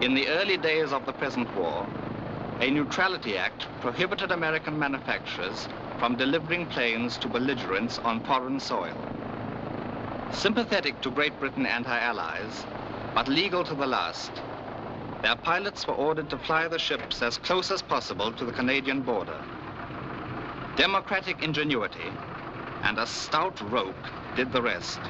In the early days of the present war, a Neutrality Act prohibited American manufacturers from delivering planes to belligerents on foreign soil. Sympathetic to Great Britain and her allies, but legal to the last, their pilots were ordered to fly the ships as close as possible to the Canadian border. Democratic ingenuity and a stout rope did the rest.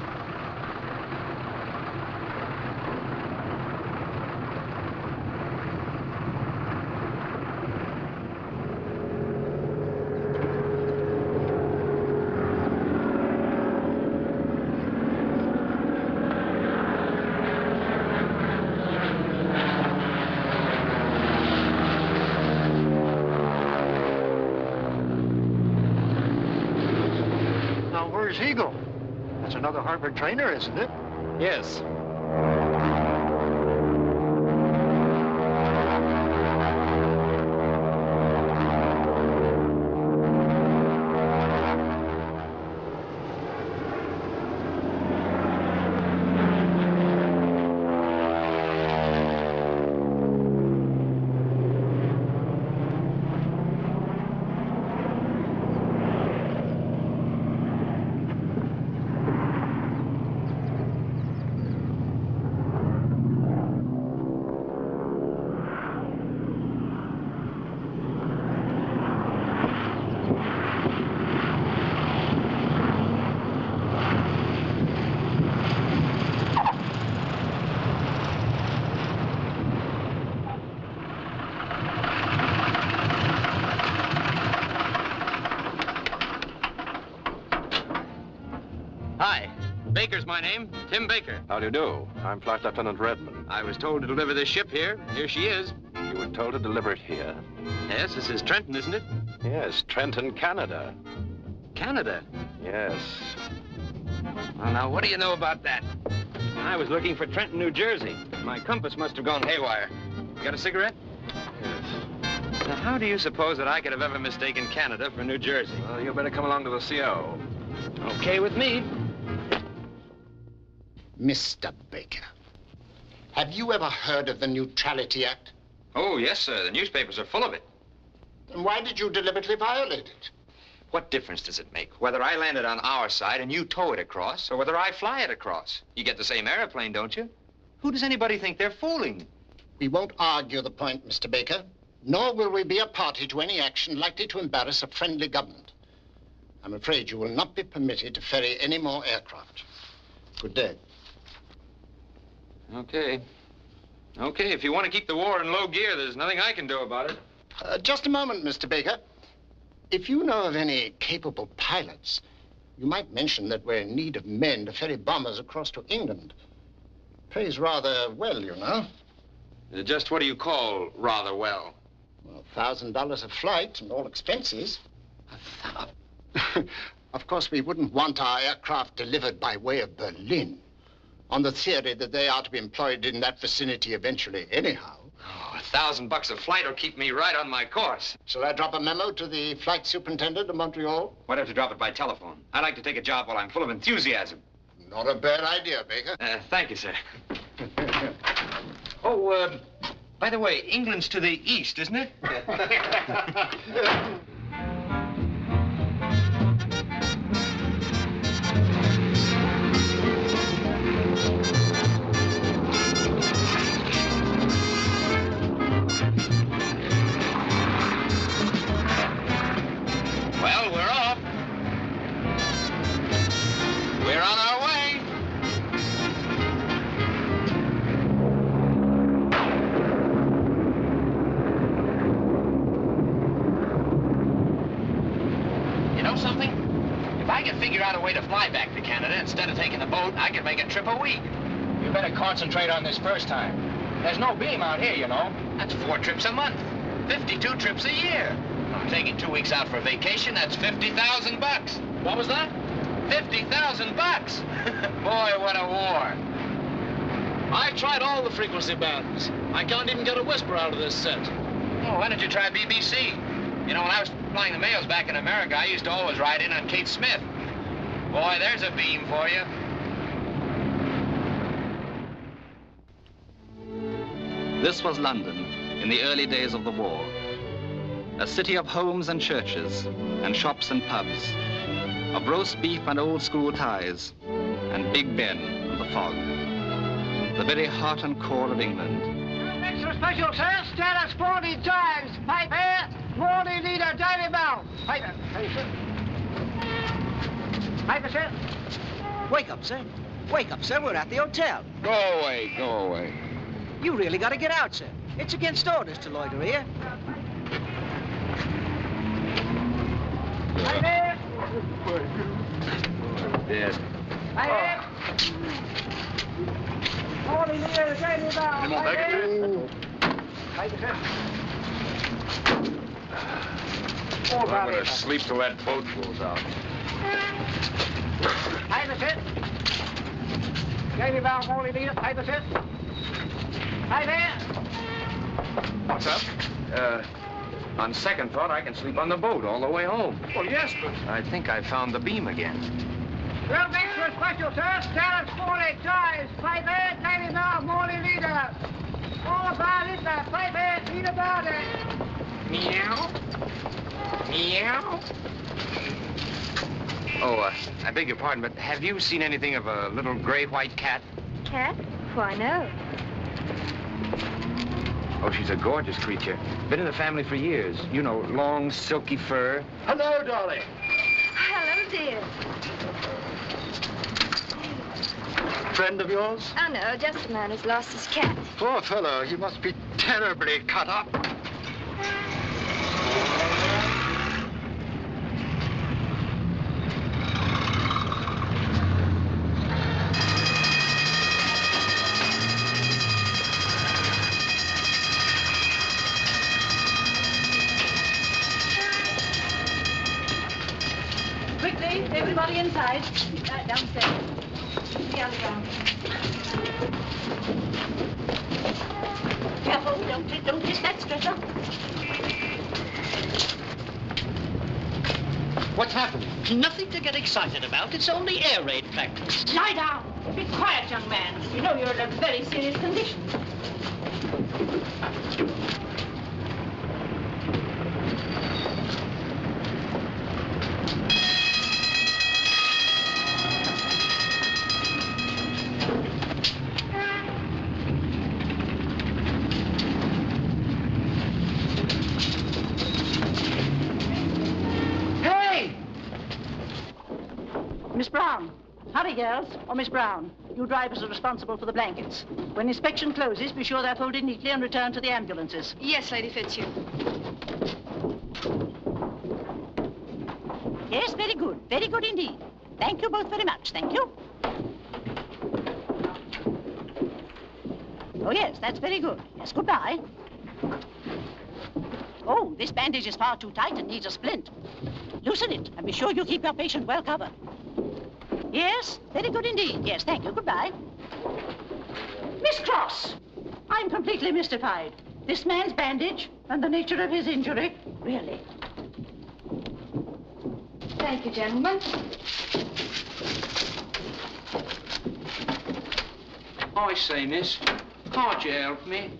Where's Eagle? That's another Harvard trainer, isn't it? Yes. Baker's my name, Tim Baker. How do you do? I'm Flight Lieutenant Redmond. I was told to deliver this ship here. Here she is. You were told to deliver it here? Yes, this is Trenton, isn't it? Yes, Trenton, Canada. Canada? Yes. Well, now, what do you know about that? I was looking for Trenton, New Jersey. My compass must have gone haywire. You got a cigarette? Yes. Now, how do you suppose that I could have ever mistaken Canada for New Jersey? Well, you better come along to the CO. Okay with me. Mr. Baker, have you ever heard of the Neutrality Act? Oh, yes, sir. The newspapers are full of it. Then why did you deliberately violate it? What difference does it make? Whether I land it on our side and you tow it across, or whether I fly it across? You get the same airplane, don't you? Who does anybody think they're fooling? We won't argue the point, Mr. Baker, nor will we be a party to any action likely to embarrass a friendly government. I'm afraid you will not be permitted to ferry any more aircraft. Good day. Okay. Okay, if you want to keep the war in low gear, there's nothing I can do about it. Just a moment, Mr. Baker. If you know of any capable pilots, you might mention that we're in need of men to ferry bombers across to England. Pays rather well, you know. Just what do you call rather well? Well, $1,000 a flight and all expenses. Of course, we wouldn't want our aircraft delivered by way of Berlin, on the theory that they are to be employed in that vicinity eventually anyhow. Oh, $1,000 a flight will keep me right on my course. Shall I drop a memo to the flight superintendent of Montreal? Why don't you drop it by telephone? I'd like to take a job while I'm full of enthusiasm. Not a bad idea, Baker. Thank you, sir. Oh, by the way, England's to the east, isn't it? Well, we're off. We're on our way. You know something? If I could figure out a way to fly back to Canada instead of taking the boat, I could make a trip a week. You better concentrate on this first time. There's no beam out here, you know. That's 4 trips a month. 52 trips a year. I'm taking 2 weeks out for vacation. That's $50,000. What was that? $50,000. Boy, what a war. I've tried all the frequency bands. I can't even get a whisper out of this set. Oh, why don't you try BBC? You know, when I was flying the mails back in America, I used to always ride in on Kate Smith. Boy, there's a beam for you. This was London in the early days of the war. A city of homes and churches, and shops and pubs, of roast beef and old school ties, and Big Ben and the fog. The very heart and core of England. Extra special, sir. Status 40 times. Pipe air, 40 liter Daily Bell. Piper, sir. Piper, sir. Wake up, sir. Wake up, sir. We're at the hotel. Go away, go away. You really got to get out, sir. It's against orders to loiter here. Piper. Dead. Piper. 40 liter Daily Bell. Come on, Baker. Piper, sir. I'm gonna sleep till that boat pulls out. Piper, sir. Daily Bell, 40 liter. Piper, sir. Piper. What's up? On second thought, I can sleep on the boat all the way home. Well, yes, but... I think I found the beam again. Well, extra special, sir. Status 40 times. Piper, Daily Bell, 40 liter. 4 liter. Piper, eat about it. Meow. Meow. Oh, I beg your pardon, but have you seen anything of a little gray-white cat? Cat? Why, no. Oh, she's a gorgeous creature. Been in the family for years. You know, long, silky fur. Hello, Dolly. Hello, dear. Friend of yours? Oh, no, just a man who's lost his cat. Poor fellow. He must be terribly cut up. Quickly, everybody inside. Downstairs. The underground. Careful, don't hit that stretcher. What's happened? Nothing to get excited about. It's only air raid practice. Lie down. Be quiet, young man. You know you're in a very serious condition. Miss Brown. Hurry, girls. Or Miss Brown. You drivers are responsible for the blankets. When inspection closes, be sure they're folded neatly and returned to the ambulances. Yes, Lady Fitzhugh. Yes, very good. Very good indeed. Thank you both very much. Thank you. Oh, yes, that's very good. Yes, goodbye. Oh, this bandage is far too tight and needs a splint. Loosen it, and be sure you keep your patient well covered. Yes, very good indeed. Yes, thank you. Goodbye. Miss Cross, I'm completely mystified. This man's bandage and the nature of his injury, really. Thank you, gentlemen. I say, miss, can't you help me?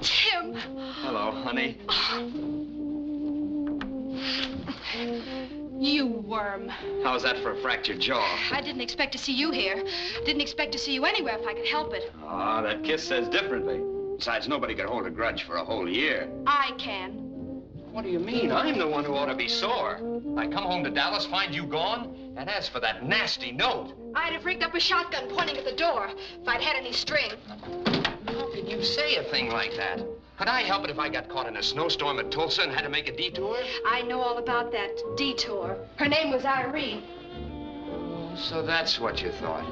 Tim. Hello, honey. You worm. How's that for a fractured jaw? I didn't expect to see you here. Didn't expect to see you anywhere if I could help it. Ah, that kiss says differently. Besides, nobody could hold a grudge for a whole year. I can. What do you mean? I'm the one who ought to be sore. I come home to Dallas, find you gone, and as for that nasty note... I'd have rigged up a shotgun pointing at the door if I'd had any string. How can you say a thing like that? Could I help it if I got caught in a snowstorm at Tulsa and had to make a detour? I know all about that detour. Her name was Irene. Oh, so that's what you thought.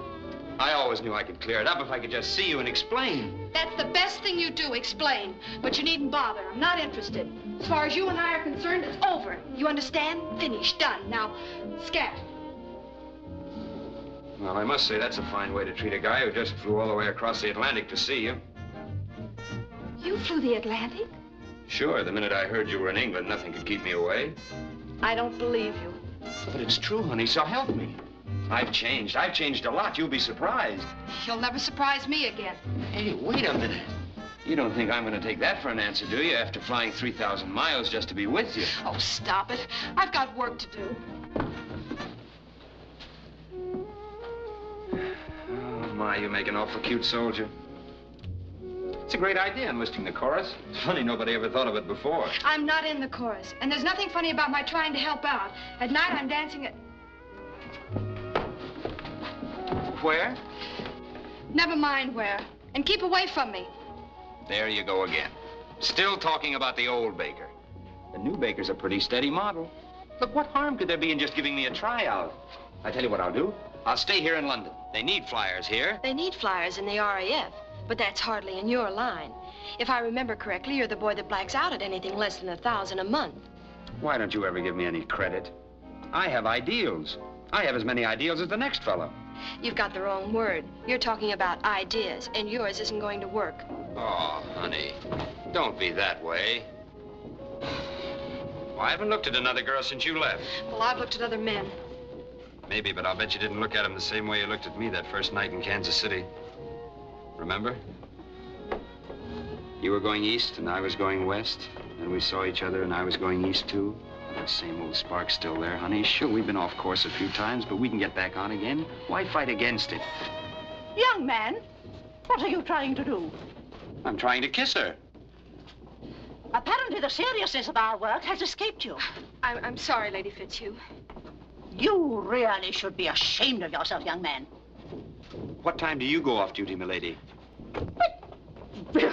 I always knew I could clear it up if I could just see you and explain. That's the best thing you do, explain. But you needn't bother. I'm not interested. As far as you and I are concerned, it's over. You understand? Finished. Done. Now, scat. Well, I must say that's a fine way to treat a guy who just flew all the way across the Atlantic to see you. You flew the Atlantic? Sure, the minute I heard you were in England, nothing could keep me away. I don't believe you. But it's true, honey, so help me. I've changed. I've changed a lot. You'll be surprised. You'll never surprise me again. Hey, wait a minute. You don't think I'm going to take that for an answer, do you, after flying 3,000 miles just to be with you? Oh, stop it. I've got work to do. Oh, my, you make an awful cute soldier. It's a great idea, enlisting the chorus. It's funny nobody ever thought of it before. I'm not in the chorus, and there's nothing funny about my trying to help out. At night, I'm dancing at... Where? Never mind where. And keep away from me. There you go again. Still talking about the old baker. The new baker's a pretty steady model. Look, what harm could there be in just giving me a tryout? I tell you what I'll do. I'll stay here in London. They need flyers here. They need flyers in the RAF, but that's hardly in your line. If I remember correctly, you're the boy that blacks out at anything less than $1,000 a month. Why don't you ever give me any credit? I have ideals. I have as many ideals as the next fellow. You've got the wrong word. You're talking about ideas, and yours isn't going to work. Oh, honey, don't be that way. Well, I haven't looked at another girl since you left. Well, I've looked at other men. Maybe, but I'll bet you didn't look at him the same way you looked at me that first night in Kansas City. Remember? You were going east and I was going west. And we saw each other and I was going east, too. That same old spark's still there, honey. Sure, we've been off course a few times, but we can get back on again. Why fight against it? Young man, what are you trying to do? I'm trying to kiss her. Apparently the seriousness of our work has escaped you. I'm sorry, Lady Fitzhugh. You really should be ashamed of yourself, young man. What time do you go off duty, milady? But really?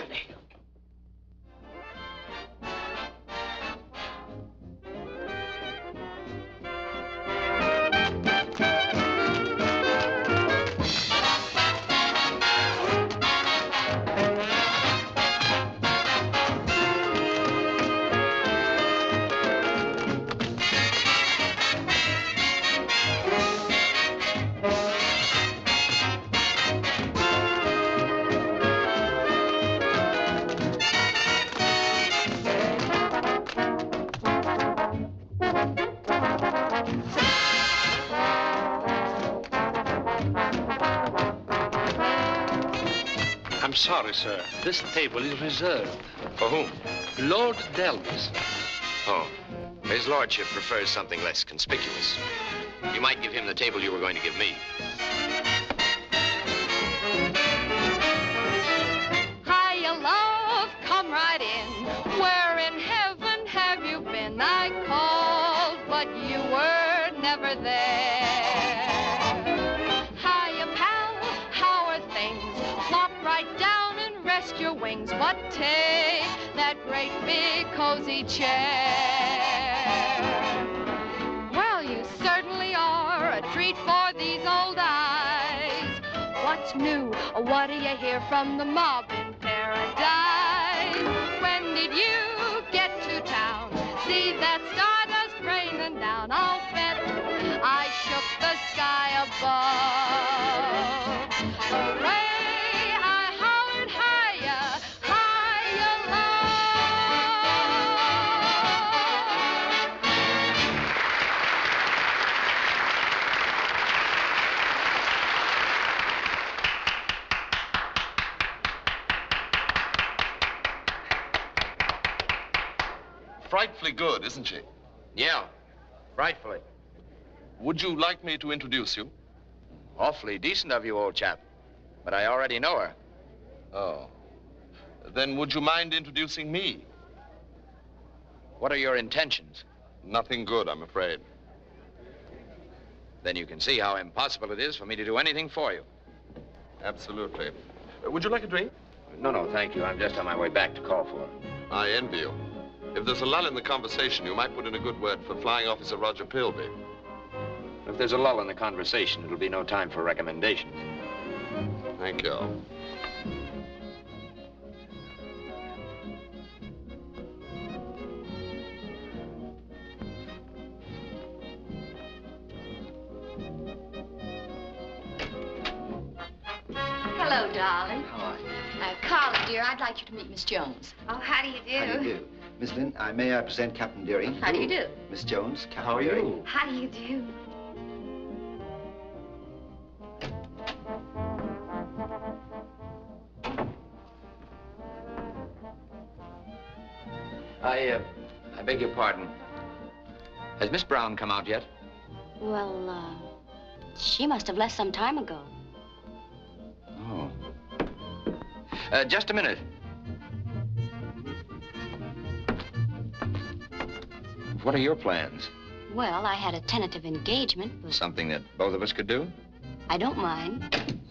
I'm sorry, sir. This table is reserved. For whom? Lord Delvis. Oh, his lordship prefers something less conspicuous. You might give him the table you were going to give me. Hiya, love, come right in. Where in heaven have you been? I called, but you were never there. Hiya, pal, how are things? Flop right down and rest your wings, but take that great big cozy chair. Well, you certainly are a treat for these old eyes. What's new? What do you hear from the mob in paradise? When did you get to town? See that stardust raining down? I'll bet I shook the sky above. Hooray! I hollered higher, higher, Frightfully good, isn't she? Yeah, frightfully. Would you like me to introduce you? Awfully decent of you, old chap. But I already know her. Oh. Then would you mind introducing me? What are your intentions? Nothing good, I'm afraid. Then you can see how impossible it is for me to do anything for you. Absolutely. Would you like a drink? No, thank you. I'm just on my way back to call for her. I envy you. If there's a lull in the conversation, you might put in a good word for Flying Officer Roger Pilby. If there's a lull in the conversation, it'll be no time for recommendations. Thank you. Hello, darling. How are you? Carla, dear, I'd like you to meet Miss Jones. Oh, how do you do? How do you do? Miss Lynn, may I present Captain Deering? How do you do? Miss Jones, Captain How are Deering. you? How do you do? I beg your pardon. Has Miss Brown come out yet? Well, she must have left some time ago. Oh. Just a minute. What are your plans? Well, I had a tentative engagement, but Something that both of us could do? I don't mind.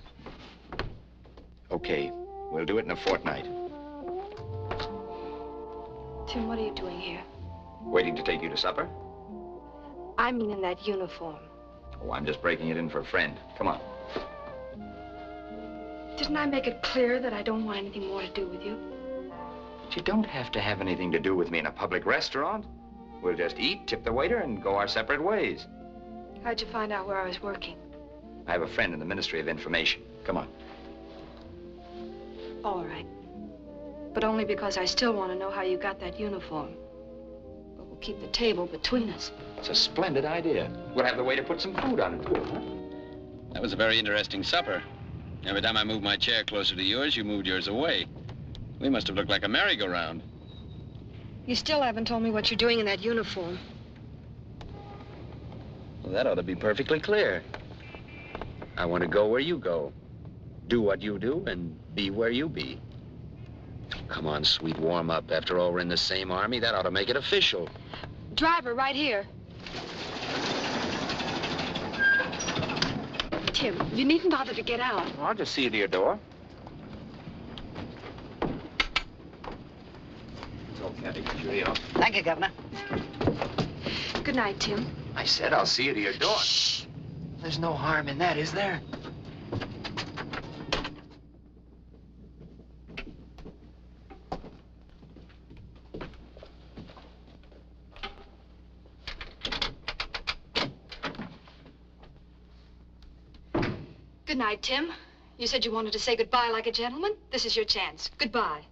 Okay. We'll do it in a fortnight. Tim, what are you doing here? Waiting to take you to supper? I mean in that uniform. Oh, I'm just breaking it in for a friend. Come on. Didn't I make it clear that I don't want anything more to do with you? But you don't have to have anything to do with me in a public restaurant. We'll just eat, tip the waiter, and go our separate ways. How'd you find out where I was working? I have a friend in the Ministry of Information. Come on. All right. But only because I still want to know how you got that uniform. But we'll keep the table between us. It's a splendid idea. We'll have the waiter put some food on it, too, huh? That was a very interesting supper. Every time I moved my chair closer to yours, you moved yours away. We must have looked like a merry-go-round. You still haven't told me what you're doing in that uniform. Well, that ought to be perfectly clear. I want to go where you go, do what you do, and be where you be. Come on, sweet, warm up. After all, we're in the same army. That ought to make it official. Driver, right here. Tim, you needn't bother to get out. I'll just see you to your door. Okay, cheerio. Thank you, Governor. Good night, Tim. I said I'll see you to your door. Shh. There's no harm in that, is there? Good night, Tim. You said you wanted to say goodbye like a gentleman. This is your chance. Goodbye.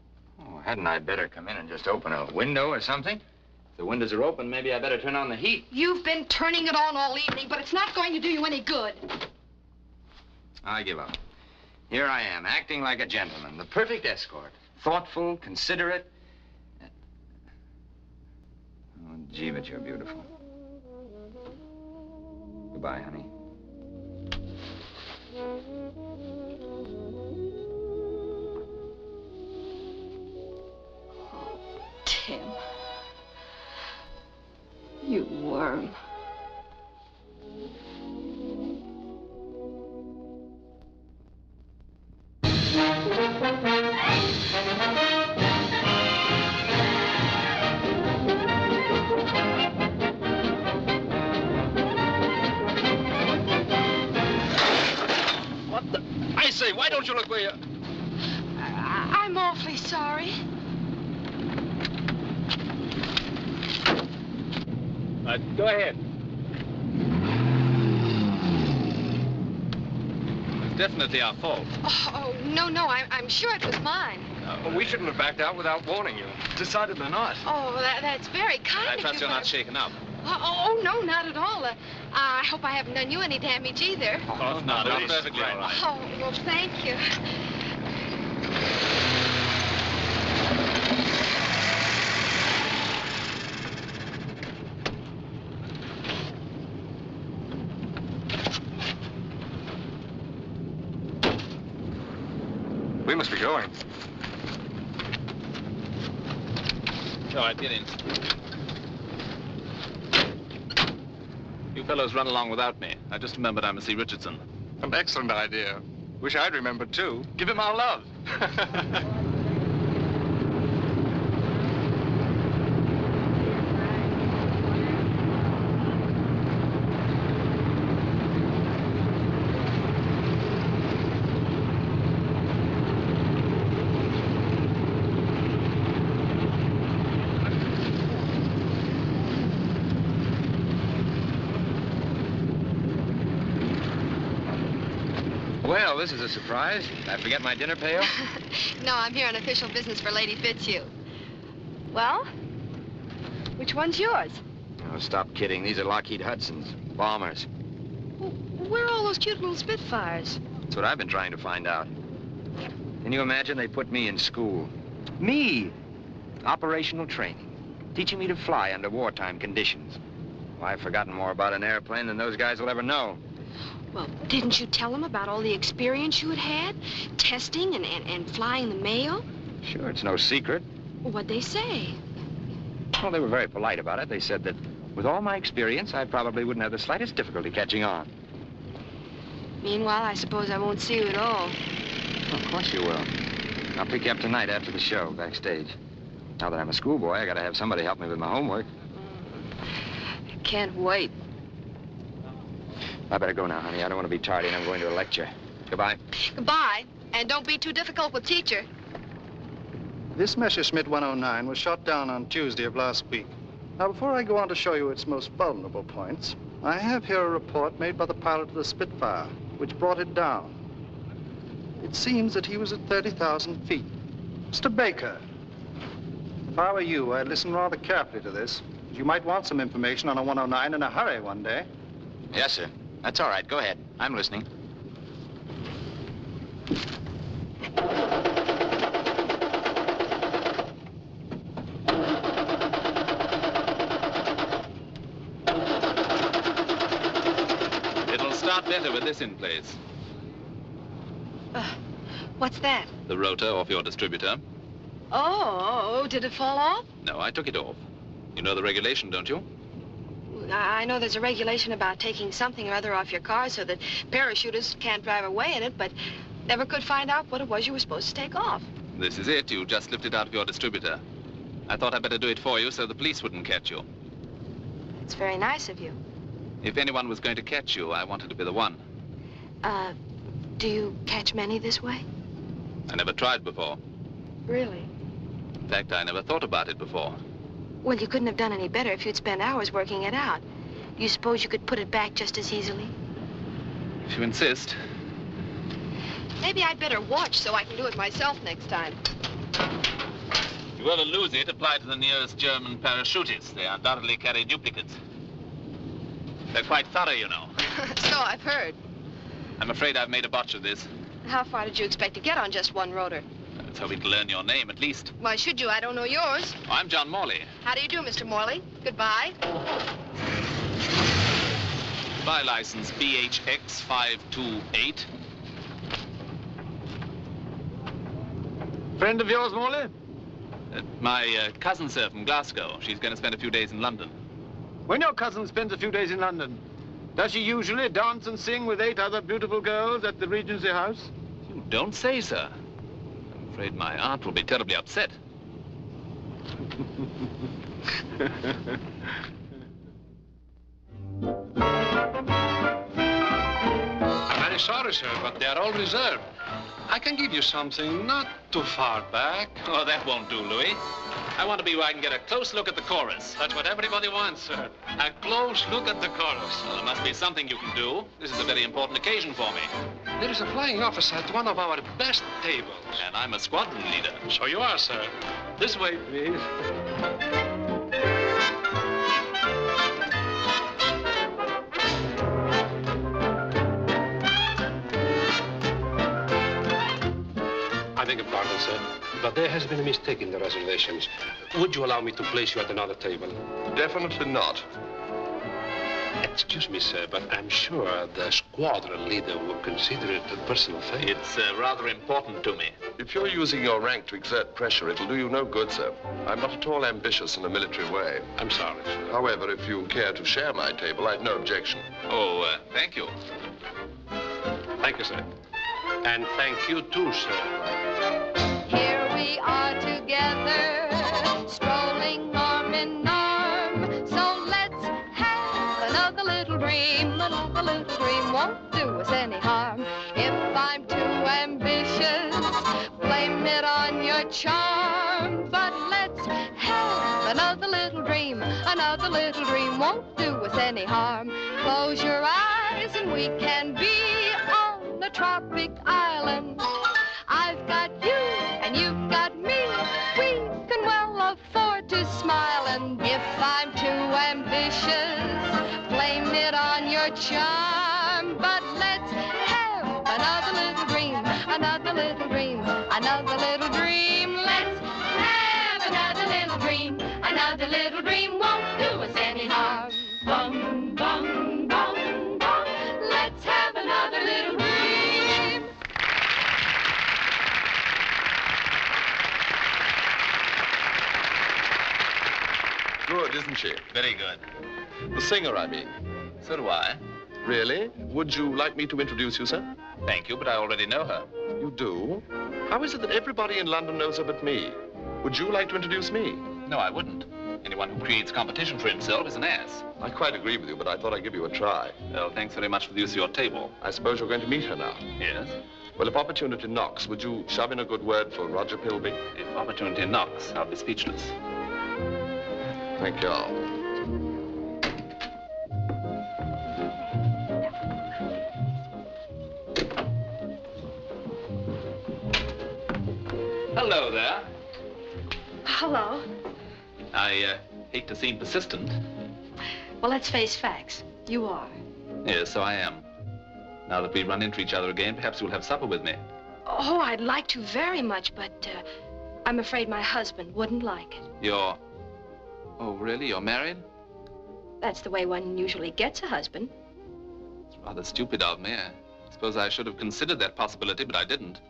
Oh, hadn't I better come in and just open a window or something? If the windows are open, maybe I better turn on the heat. You've been turning it on all evening, but it's not going to do you any good. I give up. Here I am, acting like a gentleman, the perfect escort. Thoughtful, considerate. Oh, gee, but you're beautiful. Goodbye, honey. Tim. You worm. What the? I say, why don't you look where you... I'm awfully sorry. Go ahead. It's definitely our fault. Oh, no, I'm sure it was mine. Well, we shouldn't have backed out without warning you. Decidedly not. Oh, that's very kind of you. I trust you're not shaken up. Oh, no, not at all. I hope I haven't done you any damage either. Oh, no, no, it's perfectly all right. Oh, well, thank you. We must be going. All right, get in. You fellows run along without me. I just remembered I must see Richardson. An excellent idea. Wish I'd remembered, too. Give him our love. Well, this is a surprise. Did I forget my dinner pail? No, I'm here on official business for Lady Fitzhugh. Well, Which one's yours? Oh, stop kidding. These are Lockheed Hudson's. Bombers. Well, where are all those cute little Spitfires? That's what I've been trying to find out. Can you imagine they put me in school? Me! Operational training. Teaching me to fly under wartime conditions. Well, I've forgotten more about an airplane than those guys will ever know. Well, didn't you tell them about all the experience you had? Testing and flying the mail? Sure, it's no secret. Well, what'd they say? Well, they were very polite about it. They said that with all my experience, I probably wouldn't have the slightest difficulty catching on. Meanwhile, I suppose I won't see you at all. Of course you will. I'll pick you up tonight after the show, backstage. Now that I'm a schoolboy, I gotta have somebody help me with my homework. I can't wait. I better go now, honey. I don't want to be tardy, and I'm going to a lecture. Goodbye. Goodbye. And don't be too difficult with teacher. This Messerschmitt 109 was shot down on Tuesday of last week. Now, before I go on to show you its most vulnerable points, I have here a report made by the pilot of the Spitfire, which brought it down. It seems that he was at 30,000 feet. Mr. Baker, if I were you, I'd listen rather carefully to this. You might want some information on a 109 in a hurry one day. Yes, sir. That's all right. Go ahead. I'm listening. It'll start better with this in place. What's that? The rotor off your distributor. Oh, did it fall off? No, I took it off. You know the regulation, don't you? I know there's a regulation about taking something or other off your car so that parachutists can't drive away in it, but never could find out what it was you were supposed to take off. This is it. You just lifted out of your distributor. I thought I'd better do it for you so the police wouldn't catch you. It's very nice of you. If anyone was going to catch you, I wanted to be the one. Do you catch many this way? I never tried before. Really? In fact, I never thought about it before. Well, you couldn't have done any better if you'd spent hours working it out. Do you suppose you could put it back just as easily? If you insist. Maybe I'd better watch so I can do it myself next time. If you ever lose it, apply to the nearest German parachutists. They undoubtedly carry duplicates. They're quite thorough, you know. So I've heard. I'm afraid I've made a botch of this. How far did you expect to get on just one rotor? I was hoping to learn your name, at least. Why should you? I don't know yours. Oh, I'm John Morley. How do you do, Mr. Morley? Goodbye. Spy license BHX 528. Friend of yours, Morley? My cousin, sir, from Glasgow. She's going to spend a few days in London. When your cousin spends a few days in London, does she usually dance and sing with 8 other beautiful girls at the Regency House? You don't say, sir. I'm afraid my aunt will be terribly upset. I'm very sorry, sir, but they are all reserved. I can give you something not too far back. Oh, that won't do, Louis. I want to be where I can get a close look at the chorus. That's what everybody wants, sir. A close look at the chorus. Well, there must be something you can do. This is a very important occasion for me. There is a flying officer at one of our best tables. And I'm a squadron leader. So you are, sir. This way, please. I beg your pardon, sir, but there has been a mistake in the reservations. Would you allow me to place you at another table? Definitely not. Excuse me, sir, but I'm sure the squadron leader will consider it a personal favor. It's rather important to me. If you're using your rank to exert pressure, it'll do you no good, sir. I'm not at all ambitious in a military way. I'm sorry, sir. However, if you care to share my table, I've no objection. Oh, thank you. Thank you, sir. And thank you, too, sir. Here we are together, strolling arm in arm. So let's have another little dream. Another little dream won't do us any harm. If I'm too ambitious, blame it on your charm. But let's have another little dream. Another little dream won't do us any harm. Close your eyes and we can be on a tropic island. I've got you and you've got me. We can well afford to smile and give if I'm too ambitious, blame it on your charm. But let's have another little dream, another little dream, another little dream. Let's have another little dream, another little dream won't do us any harm. Bum, bum, bum, bum. Let's have another little dream. Good, isn't she? Very good. The singer, I mean. So do I. Really? Would you like me to introduce you, sir? Thank you, but I already know her. You do? How is it that everybody in London knows her but me? Would you like to introduce me? No, I wouldn't. Anyone who creates competition for himself is an ass. I quite agree with you, but I thought I'd give you a try. Well, thanks very much for the use of your table. I suppose you're going to meet her now. Yes? Well, if opportunity knocks, would you shove in a good word for Roger Pilby? If opportunity knocks, I'll be speechless. Thank you all. Hello there. Hello. I hate to seem persistent. Well, let's face facts. You are. Yes, so I am. Now that we run into each other again, perhaps you'll have supper with me. Oh, I'd like to very much, but I'm afraid my husband wouldn't like it. You're... Oh, really? You're married? That's the way one usually gets a husband. It's rather stupid of me. I suppose I should have considered that possibility, but I didn't.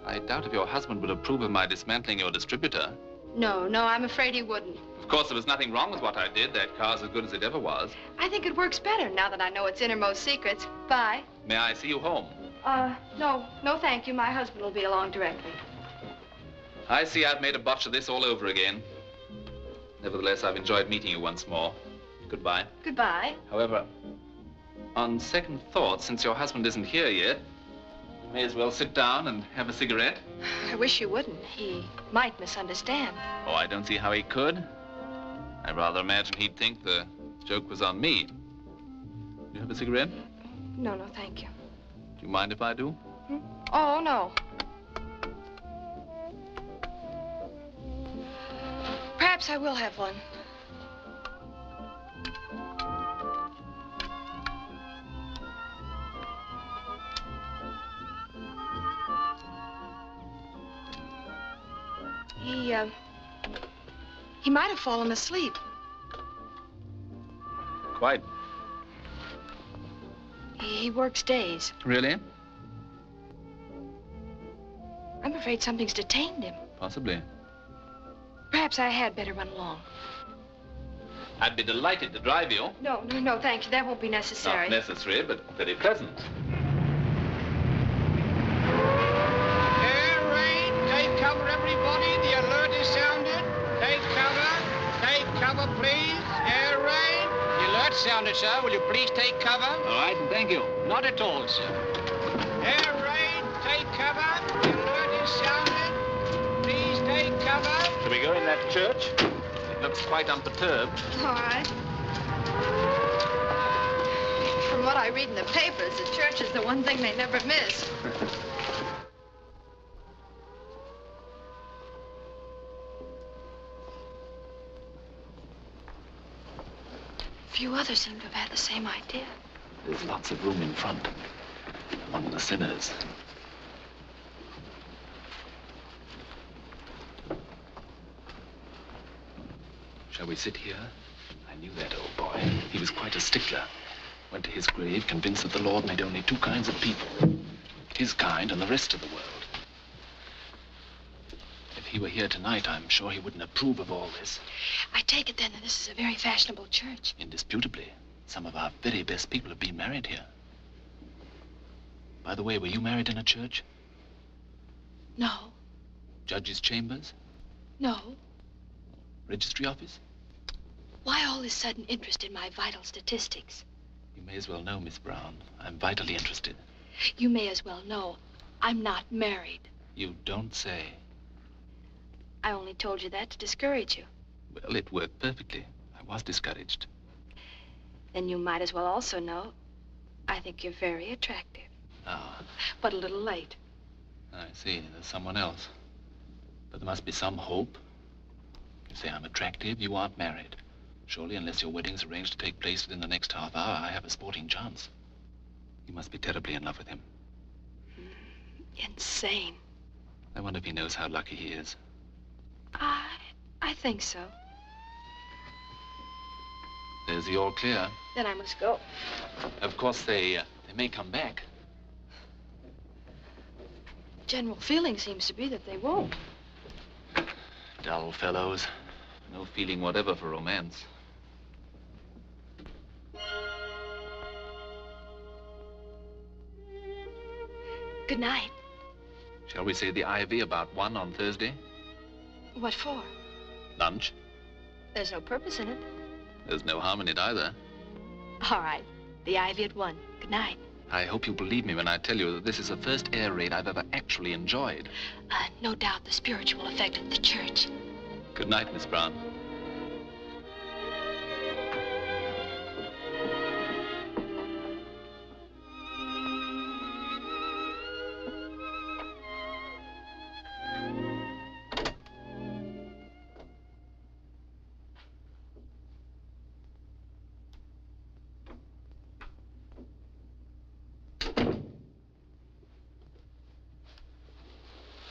I doubt if your husband would approve of my dismantling your distributor. No, I'm afraid he wouldn't. Of course, there was nothing wrong with what I did. That car's as good as it ever was. I think it works better now that I know its innermost secrets. Bye. May I see you home? No, thank you. My husband will be along directly. I see I've made a botch of this all over again. Nevertheless, I've enjoyed meeting you once more. Goodbye. Goodbye. However, on second thought, since your husband isn't here yet, you may as well sit down and have a cigarette. I wish you wouldn't. He might misunderstand. Oh, I don't see how he could. I rather imagine he'd think the joke was on me. Do you have a cigarette? No, thank you. Do you mind if I do? Hmm? Oh, no. Perhaps I will have one. He might have fallen asleep. Quite. He works days. Really? I'm afraid something's detained him. Possibly. Perhaps I had better run along. I'd be delighted to drive you. No, thank you. That won't be necessary. Not necessary, but very pleasant. Air raid, take cover, everybody. The alert is sounded. Take cover, please. Air raid. The alert sounded, sir. Will you please take cover? All right, and thank you. Not at all, sir. Air raid, take cover. The alert is sounded. Please take cover. Shall we go in that church? It looks quite unperturbed. All right. From what I read in the papers, the church is the one thing they never miss. Few others seem to have had the same idea. There's lots of room in front, among the sinners. Shall we sit here? I knew that old boy. He was quite a stickler. Went to his grave convinced that the Lord made only two kinds of people. His kind and the rest of the world. If he were here tonight, I'm sure he wouldn't approve of all this. I take it then that this is a very fashionable church. Indisputably. Some of our very best people have been married here. By the way, were you married in a church? No. Judge's chambers? No. Registry office? Why all this sudden interest in my vital statistics? You may as well know, Miss Brown. I'm vitally interested. You may as well know I'm not married. You don't say. I only told you that to discourage you. Well, it worked perfectly. I was discouraged. Then you might as well also know I think you're very attractive. Ah. But a little late. I see. There's someone else. But there must be some hope. You say I'm attractive, you aren't married. Surely, unless your wedding's arranged to take place within the next half hour, I have a sporting chance. You must be terribly in love with him. Insane. I wonder if he knows how lucky he is. I think so. There's the all clear. Then I must go. Of course, they may come back. General feeling seems to be that they won't. Dull fellows. No feeling whatever for romance. Good night. Shall we say the Ivy about 1 on Thursday? What for? Lunch. There's no purpose in it. There's no harm in it either. All right. The Ivy at 1. Good night. I hope you believe me when I tell you that this is the first air raid I've ever actually enjoyed. No doubt the spiritual effect of the church. Good night, Miss Brown.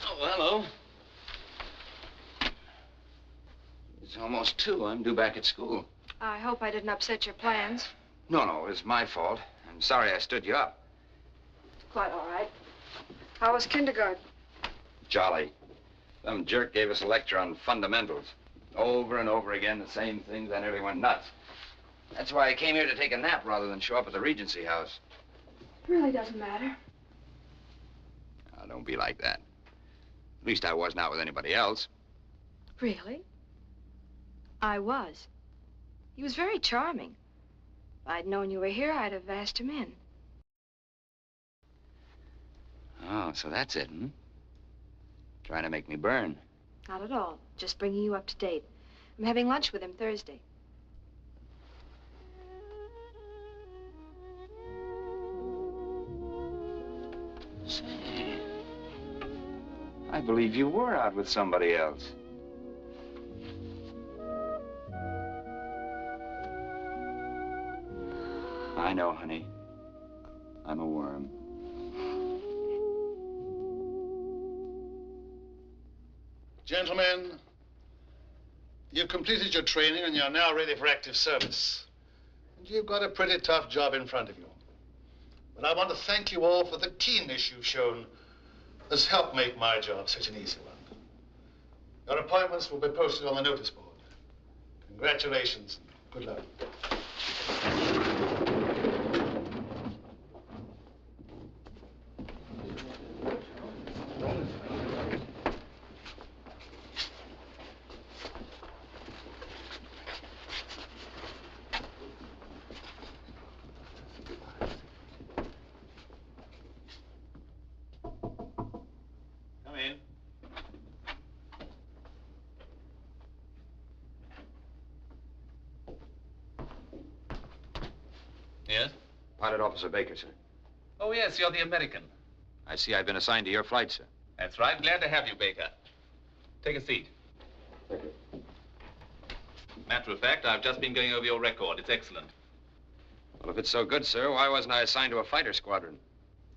Oh, hello. It's almost 2. I'm due back at school. I hope I didn't upset your plans. No, it was my fault. I'm sorry I stood you up. Quite all right. How was kindergarten? Jolly. Some jerk gave us a lecture on fundamentals. Over and over again, the same things. I nearly went nuts. That's why I came here to take a nap rather than show up at the Regency House. Really doesn't matter. Now, don't be like that. At least I was not with anybody else. Really? I was. He was very charming. If I'd known you were here, I'd have asked him in. Oh, so that's it, hmm? Trying to make me burn. Not at all. Just bringing you up to date. I'm having lunch with him Thursday. Say, I believe you were out with somebody else. I know, honey. I'm a worm. Gentlemen, you've completed your training and you're now ready for active service. And you've got a pretty tough job in front of you. But I want to thank you all for the keenness you've shown has helped make my job such an easy one. Your appointments will be posted on the notice board. Congratulations. Good luck. Come in. Yes? Pilot Officer Baker, sir. Oh, yes, you're the American. I see I've been assigned to your flight, sir. That's right. Glad to have you, Baker. Take a seat. Matter of fact, I've just been going over your record. It's excellent. Well, if it's so good, sir, why wasn't I assigned to a fighter squadron?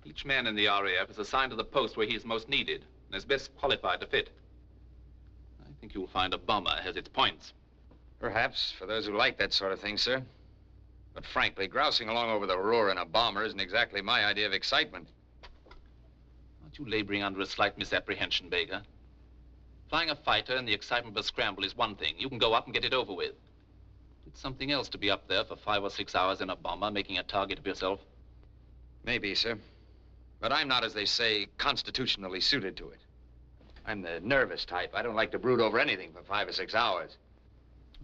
Each man in the RAF is assigned to the post where he is most needed and is best qualified to fit. I think you'll find a bomber has its points. Perhaps, for those who like that sort of thing, sir. But frankly, grousing along over the Ruhr in a bomber isn't exactly my idea of excitement. Aren't you laboring under a slight misapprehension, Baker? Flying a fighter in the excitement of a scramble is one thing. You can go up and get it over with. It's something else to be up there for 5 or 6 hours in a bomber, making a target of yourself. Maybe, sir. But I'm not, as they say, constitutionally suited to it. I'm the nervous type. I don't like to brood over anything for 5 or 6 hours.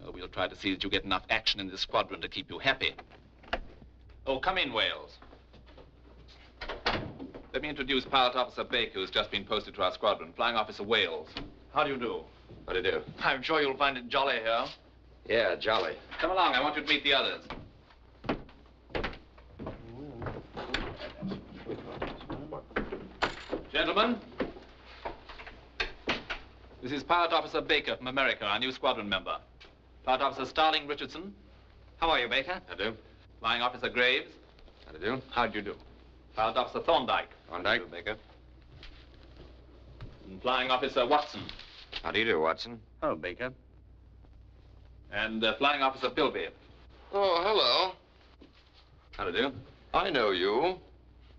Well, we'll try to see that you get enough action in this squadron to keep you happy. Oh, come in, Wales. Let me introduce Pilot Officer Baker, who's just been posted to our squadron. Flying Officer Wales. How do you do? How do you do? I'm sure you'll find it jolly here. Yeah, jolly. Come along. I want you to meet the others. Gentlemen, this This is Pilot Officer Baker from America, our new squadron member. Pilot Officer Starling Richardson. How are you, Baker? How do? Flying Officer Graves. How do you do? How do you do? Pilot Officer Thorndyke. Thorndyke. How do you do, Baker? And Flying Officer Watson. How do you do, Watson? Hello, Baker. And Flying Officer Pilby. Oh, hello. How do you do? I know you.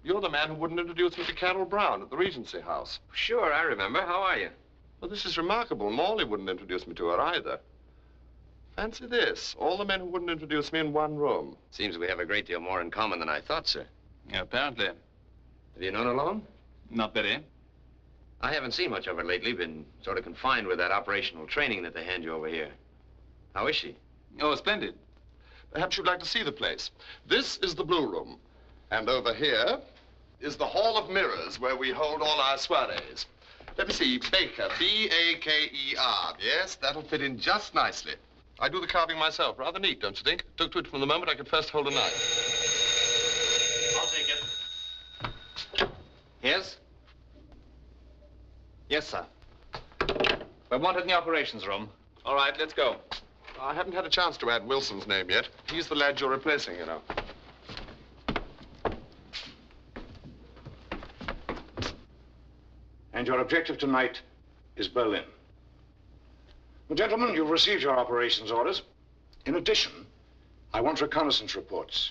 You're the man who wouldn't introduce me to Carol Brown at the Regency House. Sure, I remember. How are you? Well, this is remarkable. Morley wouldn't introduce me to her either. Fancy this. All the men who wouldn't introduce me in one room. Seems we have a great deal more in common than I thought, sir. Yeah, apparently. Have you known her long? Not very. I haven't seen much of her lately. Been sort of confined with that operational training that they hand you over here. How is she? Oh, splendid. Perhaps you'd like to see the place. This is the Blue Room. And over here is the Hall of Mirrors, where we hold all our soirees. Let me see. Baker, B-A-K-E-R. Yes, that'll fit in just nicely. I do the carving myself. Rather neat, don't you think? Took to it from the moment I could first hold a knife. I'll take it. Yes? Yes, sir. We're wanted in the operations room. All right, let's go. I haven't had a chance to add Wilson's name yet. He's the lad you're replacing, you know. And your objective tonight is Berlin. Well, gentlemen, you've received your operations orders. In addition, I want reconnaissance reports.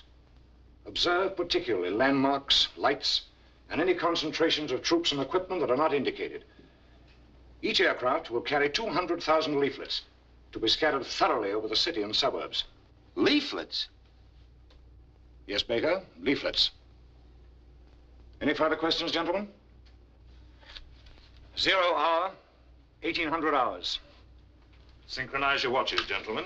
Observe particularly landmarks, lights, and any concentrations of troops and equipment that are not indicated. Each aircraft will carry 200,000 leaflets to be scattered thoroughly over the city and suburbs. Leaflets? Yes, Baker, leaflets. Any further questions, gentlemen? 0 hour, 1800 hours. Synchronize your watches, gentlemen.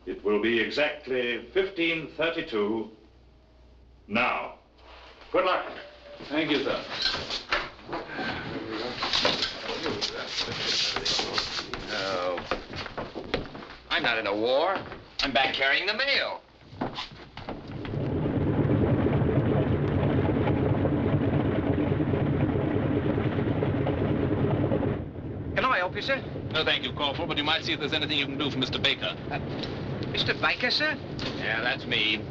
It will be exactly 15:32 now. Good luck. Thank you, sir. No. I'm not in a war. I'm back carrying the mail. Can I help you, sir? No, thank you, Corporal, but you might see if there's anything you can do for Mr. Baker. Mr. Baker, sir? Yeah, that's me.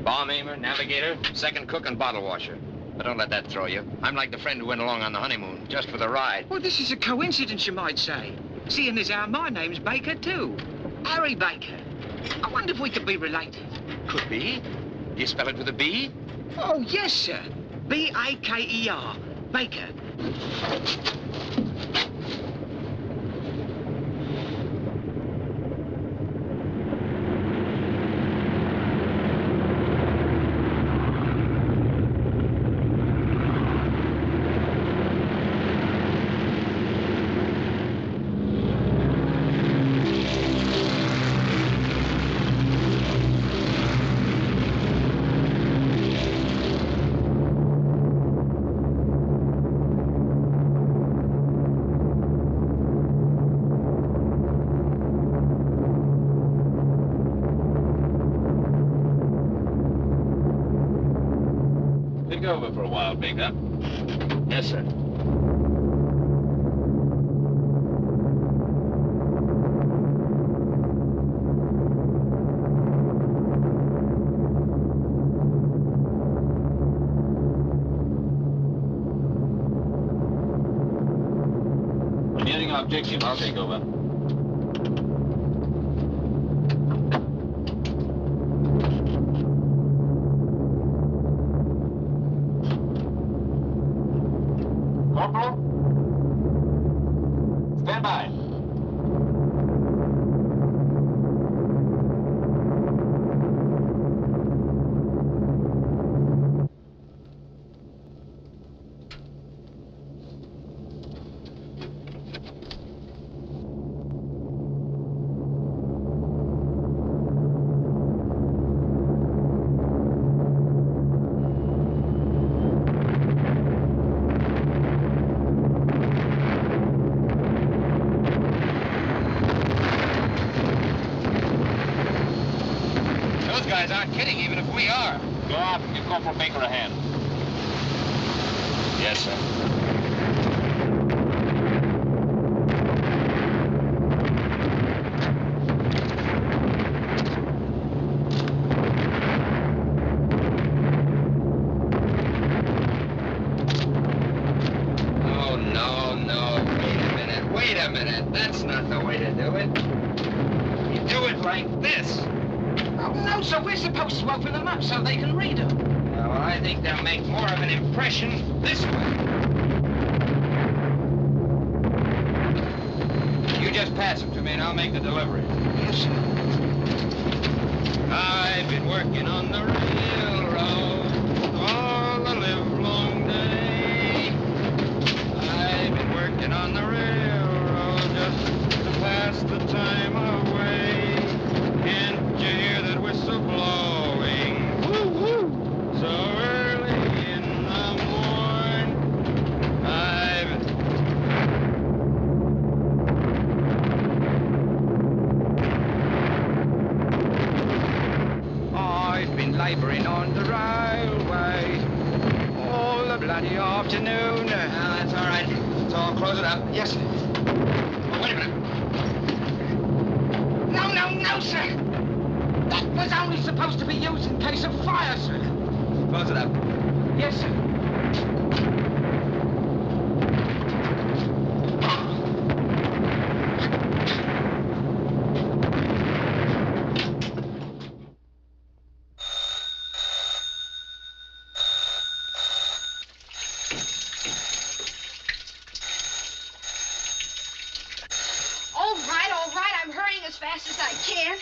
Bomb aimer, navigator, second cook, and bottle washer. But don't let that throw you. I'm like the friend who went along on the honeymoon, just for the ride. Well, this is a coincidence, you might say. Seeing as how my name's Baker, too. Harry Baker. I wonder if we could be related. Could be. Do you spell it with a B? Oh, yes, sir. B-A-K-E-R. Baker. Think over for a while, Baker. Yes, sir. We're nearing our objective. I'll take over. Corporal? Stand by. Those guys aren't kidding, even if we are. Go out and give Corporal Baker a hand. Yes, sir. That's not the way to do it. You do it like this. Oh, no, sir. We're supposed to open them up so they can read them. Well, I think they'll make more of an impression this way. You just pass them to me and I'll make the delivery. Yes, sir. I've been working on the railroad all the livelong day. I've been working on the railroad just to pass the time away. Can't you hear that whistle blowing? Woo, woo. So early in the morn. I've been laboring on the railway all the bloody afternoon. That's all right. So I'll close it up. Yes, sir. Oh, wait a minute. No, no, no, sir. That was only supposed to be used in case of fire, sir. Close it up. Yes, sir. All right, I'm hurrying as fast as I can.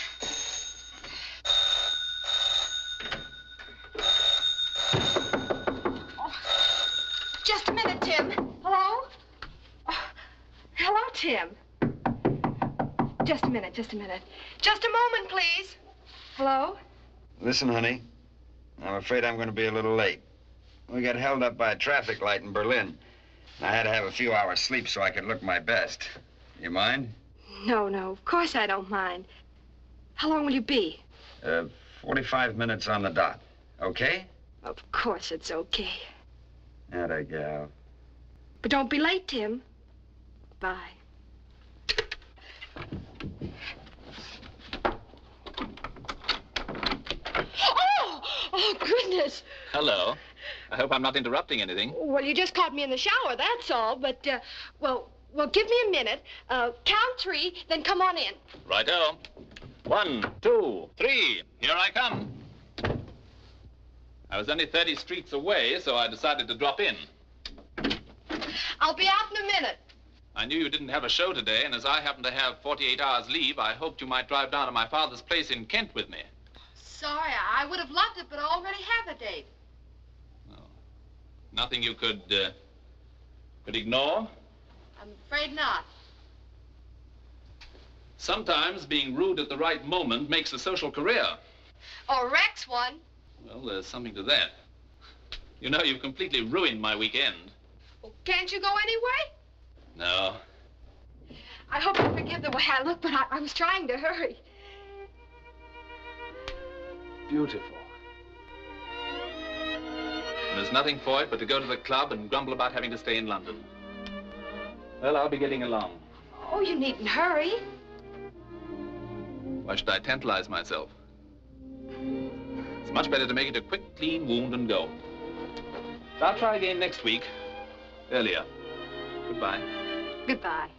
Oh, just a minute, Tim. Hello? Oh, hello, Tim. Just a minute, just a minute. Just a moment, please. Hello? Listen, honey. I'm afraid I'm going to be a little late. We got held up by a traffic light in Berlin. I had to have a few hours sleep so I could look my best. You mind? No, of course I don't mind. How long will you be? 45 minutes on the dot. Okay? Of course it's okay. Atta gal. But don't be late, Tim. Bye. Oh, goodness. Hello. I hope I'm not interrupting anything. Well, you just caught me in the shower, that's all. But, well, give me a minute. Count 3, then come on in. Righto. 1, 2, 3. Here I come. I was only 30 streets away, so I decided to drop in. I'll be out in a minute. I knew you didn't have a show today, and as I happen to have 48 hours leave, I hoped you might drive down to my father's place in Kent with me. Sorry, I would have loved it, but I already have a date. Oh. Nothing you could ignore? I'm afraid not. Sometimes being rude at the right moment makes a social career. Or wrecks one. Well, there's something to that. You know, you've completely ruined my weekend. Well, can't you go anyway? No. I hope you forgive the way I look, but I was trying to hurry. Beautiful. There's nothing for it but to go to the club and grumble about having to stay in London. Well, I'll be getting along. Oh, you needn't hurry. Why should I tantalize myself? It's much better to make it a quick, clean wound and go. I'll try again next week. Earlier. Goodbye. Goodbye.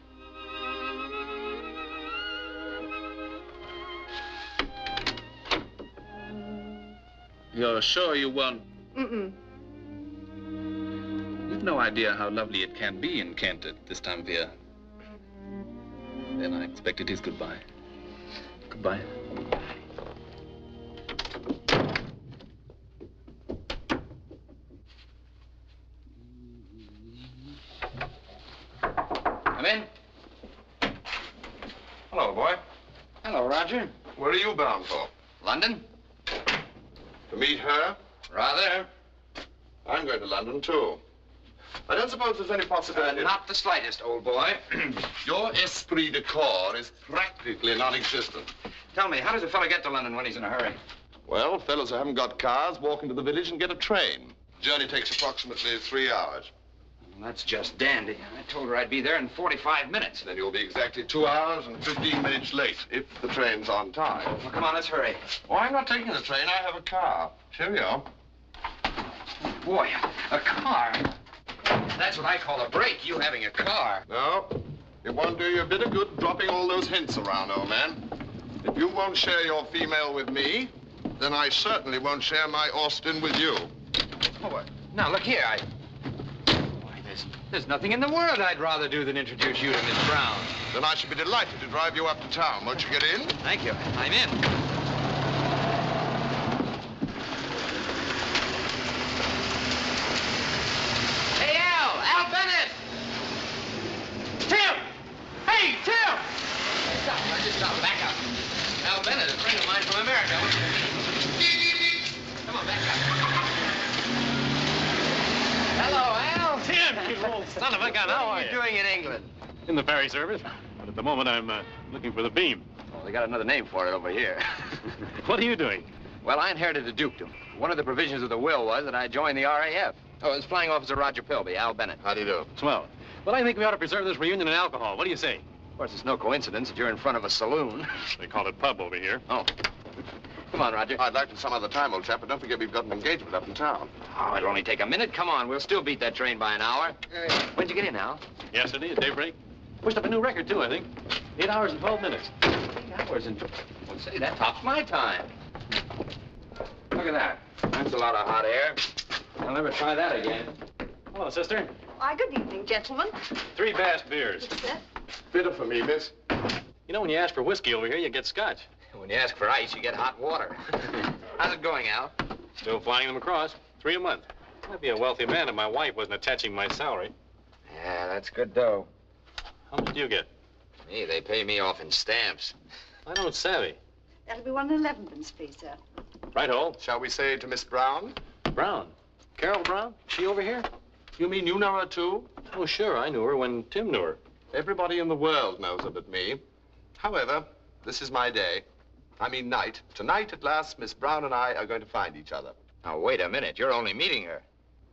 You're sure you won't? Mm-mm. You've no idea how lovely it can be in Kent at this time of year. Then I expect it is goodbye. Goodbye. Come in. Hello, boy. Hello, Roger. Where are you bound for? London? To meet her? Rather. I'm going to London, too. I don't suppose there's any possibility... Not the slightest, old boy. Your esprit de corps is practically non-existent. Tell me, how does a fella get to London when he's in a hurry? Well, fellows who haven't got cars walk into the village and get a train. Journey takes approximately 3 hours. Well, that's just dandy. I told her I'd be there in 45 minutes. Then you'll be exactly 2 hours and 15 minutes late, if the train's on time. Well, come on, let's hurry. Oh, I'm not taking the train. I have a car. Cheerio. Boy, a car. That's what I call a break, you having a car. No, It won't do you a bit of good dropping all those hints around, old man. If you won't share your female with me, then I certainly won't share my Austin with you. Oh, what? Now, look here, Why, there's nothing in the world I'd rather do than introduce you to Miss Brown. Then I should be delighted to drive you up to town. Won't you get in? Thank you. I'm in. Al Bennett! Tim! Hey, Tim! Stop, back up. Al Bennett, a friend of mine from America. Come on, back up. Hello, Al. Tim, you little son of a gun, how are you? What are you doing in England? In the ferry service. But at the moment, I'm looking for the beam. Oh, they got another name for it over here. What are you doing? Well, I inherited a dukedom. One of the provisions of the will was that I join the RAF. Oh, it's Flying Officer Roger Pilby, Al Bennett. How do you do? Swell. Well, I think we ought to preserve this reunion in alcohol. What do you say? Of course, it's no coincidence that you're in front of a saloon. They call it pub over here. Oh. Come on, Roger. I'd like to some other time, old chap, but don't forget we've got an engagement up in town. Oh, it'll only take a minute. Come on, we'll still beat that train by an hour. When'd you get in, Al? Yesterday at daybreak. Pushed up a new record, too, I think. 8 hours and 12 minutes. 8 hours and... Well, say, that tops my time. Look at that. That's a lot of hot air. I'll never try that again. Hello, sister. Why, good evening, gentlemen. 3 Bass beers. Bitter for me, miss. You know, when you ask for whiskey over here, you get scotch. When you ask for ice, you get hot water. How's it going, Al? Still flying them across. 3 a month. I'd be a wealthy man if my wife wasn't attaching my salary. Yeah, that's good dough. How much do you get? Me, they pay me off in stamps. I don't savvy. That'll be 1 11pence, please, sir. Right-o. Shall we say to Miss Brown? Brown? Carol Brown? She over here? You mean you know her, too? Oh, sure. I knew her when Tim knew her. Everybody in the world knows her but me. However, this is my day. I mean night. Tonight, at last, Miss Brown and I are going to find each other. Now, wait a minute. You're only meeting her.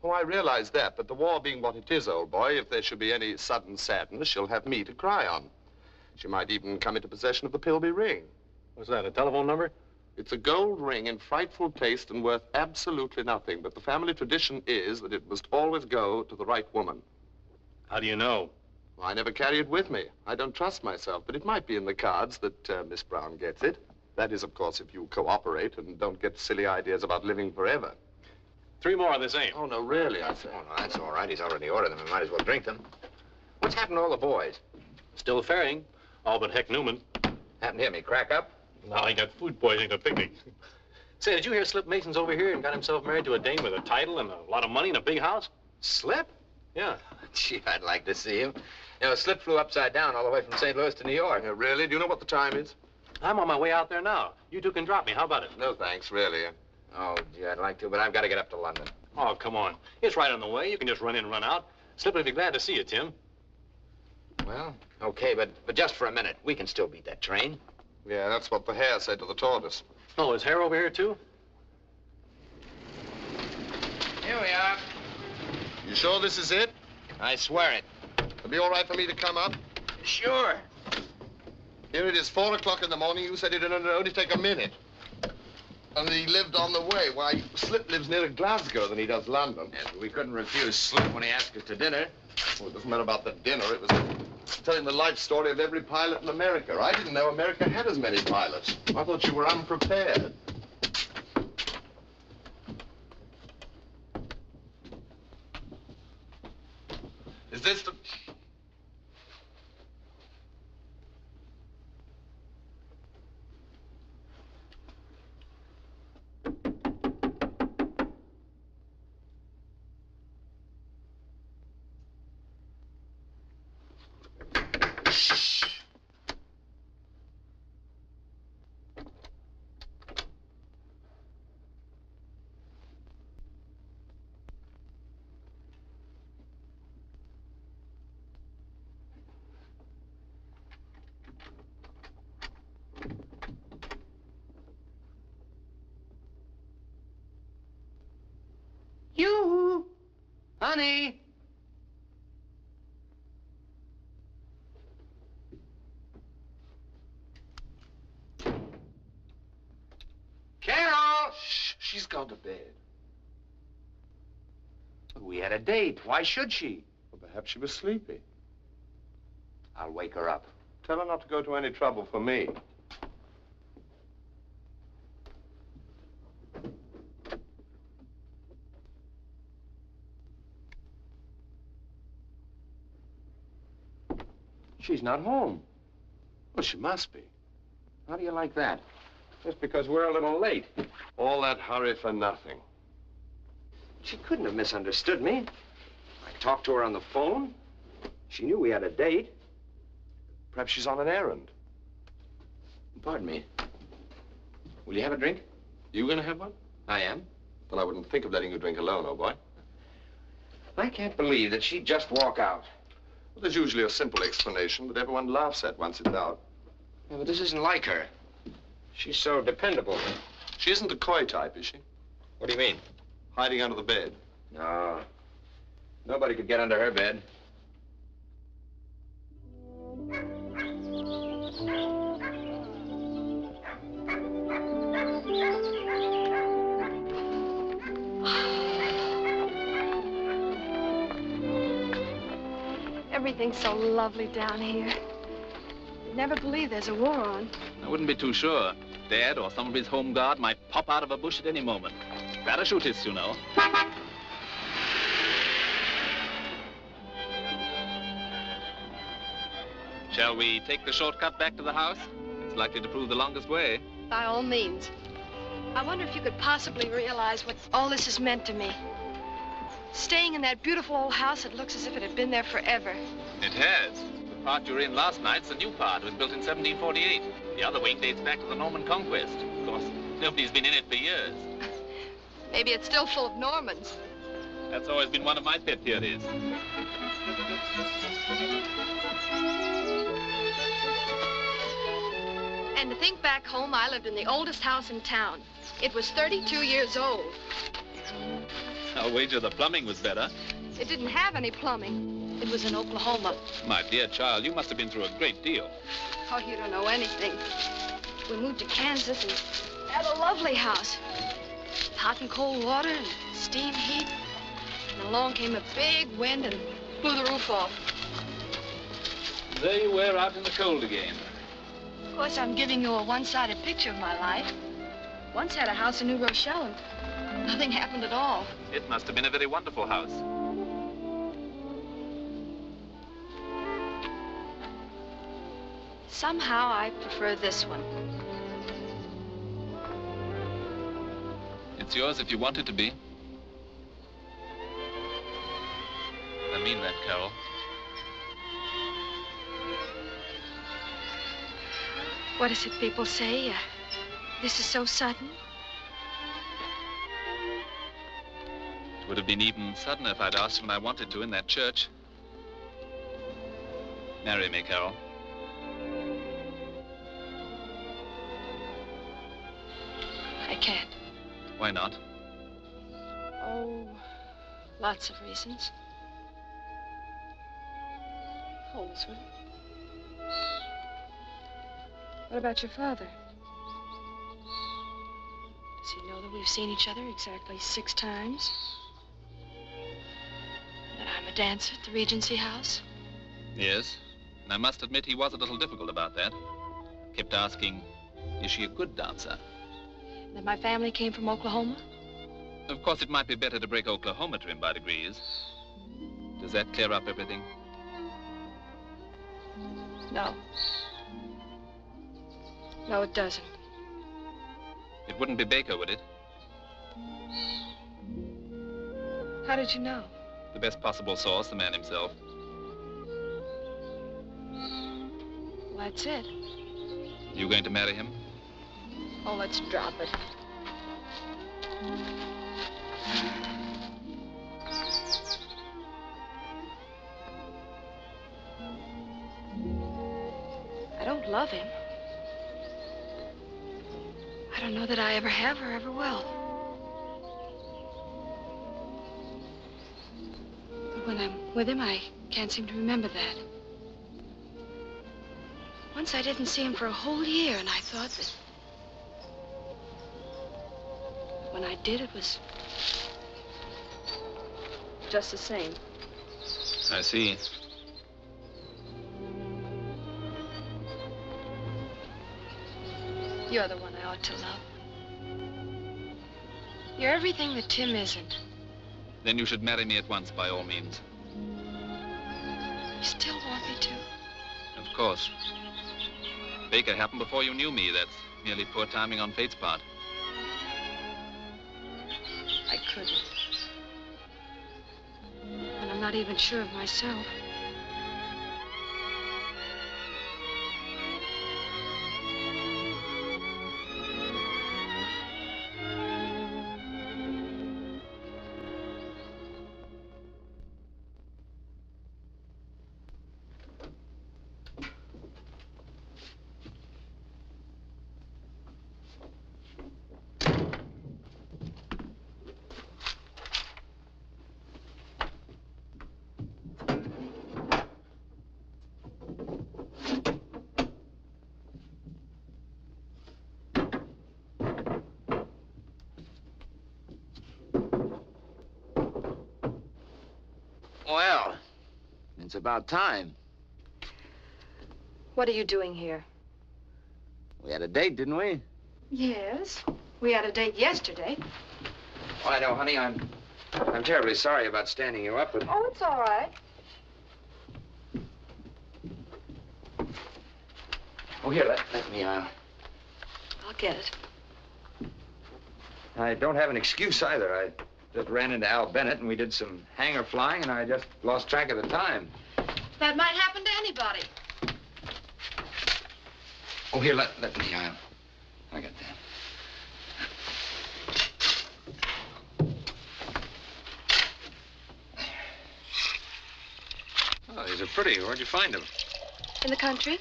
Oh, I realize that, but the war being what it is, old boy, if there should be any sudden sadness, she'll have me to cry on. She might even come into possession of the Pilby ring. What's that, a telephone number? It's a gold ring in frightful taste and worth absolutely nothing, but the family tradition is that it must always go to the right woman. How do you know? Well, I never carry it with me. I don't trust myself, but it might be in the cards that Miss Brown gets it. That is, of course, if you cooperate and don't get silly ideas about living forever. 3 more of the same. Oh, no, really, I say. Oh, no, that's all right. He's already ordered them. We might as well drink them. What's happened to all the boys? Still ferrying. All but Heck Newman. Happened to him. He crack up? No, he got food poisoning at a picnic. Say, did you hear Slip Mason's over here and got himself married to a dame with a title and a lot of money and a big house? Slip? Yeah. Gee, I'd like to see him. You know, Slip flew upside down all the way from St. Louis to New York. Yeah, really? Do you know what the time is? I'm on my way out there now. You two can drop me. How about it? No, thanks, really. Oh, gee, I'd like to, but I've got to get up to London. Oh, come on. It's right on the way. You can just run in and run out. Slip will be glad to see you, Tim. Well, okay, but just for a minute. We can still beat that train. Yeah, that's what the hare said to the tortoise. Oh, is Hare over here, too? Here we are. You sure this is it? I swear it. It'll be all right for me to come up? Sure. Here it is, 4 o'clock in the morning. You said it'd only take a minute. And he lived on the way. Why, Slip lives nearer Glasgow than he does London. Yes, but we couldn't refuse Slip when he asked us to dinner. Well, it doesn't matter about the dinner. It was telling the life story of every pilot in America. I didn't know America had as many pilots. I thought you were unprepared. Is this the... You, honey. Carol! Shh, she's gone to bed. We had a date. Why should she? Well, perhaps she was sleepy. I'll wake her up. Tell her not to go to any trouble for me. She's not home. Well, she must be. How do you like that? Just because we're a little late. All that hurry for nothing. She couldn't have misunderstood me. I talked to her on the phone. She knew we had a date. Perhaps she's on an errand. Pardon me. Will you have a drink? You gonna have one? I am. Well, I wouldn't think of letting you drink alone, old boy. I can't believe that she'd just walk out. Well, there's usually a simple explanation that everyone laughs at once it's out. Yeah, but this isn't like her. She's so dependable. She isn't the coy type, is she? What do you mean? Hiding under the bed. No. Nobody could get under her bed. Everything's so lovely down here. You'd never believe there's a war on. I wouldn't be too sure. Dad or some of his home guard might pop out of a bush at any moment. Parachutists, you know. Shall we take the shortcut back to the house? It's likely to prove the longest way. By all means. I wonder if you could possibly realize what all this has meant to me. Staying in that beautiful old house that looks as if it had been there forever. It has. The part you were in last night's the new part. It was built in 1748. The other wing dates back to the Norman Conquest. Of course, nobody's been in it for years. Maybe it's still full of Normans. That's always been one of my pet theories. And to think back home, I lived in the oldest house in town. It was 32 years old. I'll wager the plumbing was better. It didn't have any plumbing. It was in Oklahoma. My dear child, you must have been through a great deal. Oh, you don't know anything. We moved to Kansas and had a lovely house. Hot and cold water and steam heat. And along came a big wind and blew the roof off. There you were out in the cold again. Of course, I'm giving you a one-sided picture of my life. Once had a house in New Rochelle and nothing happened at all. It must have been a very wonderful house. Somehow, I prefer this one. It's yours if you want it to be. I mean that, Carol. What is it people say? This is so sudden? It would have been even suddener if I'd asked when I wanted to in that church. Marry me, Carol. I can't. Why not? Oh, lots of reasons. Hold this one. What about your father? Does he know that we've seen each other exactly 6 times? That I'm a dancer at the Regency House? Yes. And I must admit he was a little difficult about that. Kept asking, is she a good dancer? That my family came from Oklahoma? Of course, it might be better to break Oklahoma to him by degrees. Does that clear up everything? No. No, it doesn't. It wouldn't be Baker, would it? How did you know? The best possible source, the man himself. Well, that's it. You going to marry him? Oh, let's drop it. I don't love him. I don't know that I ever have or ever will. But when I'm with him, I can't seem to remember that. Once I didn't see him for a whole year, and I thought that when I did, it was just the same. I see. You're the one I ought to love. You're everything that Tim isn't. Then you should marry me at once, by all means. You still want me to? Of course. Baker happened before you knew me. That's merely poor timing on fate's part. I couldn't. And I'm not even sure of myself. Well, it's about time. What are you doing here? We had a date, didn't we? Yes. We had a date yesterday. Oh, I know, honey. I'm terribly sorry about standing you up, but... Oh, it's all right. Oh, here, let me, I'll get it. I don't have an excuse either. I just ran into Al Bennett and we did some hanger flying and I just lost track of the time. That might happen to anybody. Oh, here, let me, I got that. Oh, these are pretty. Where'd you find them? In the country?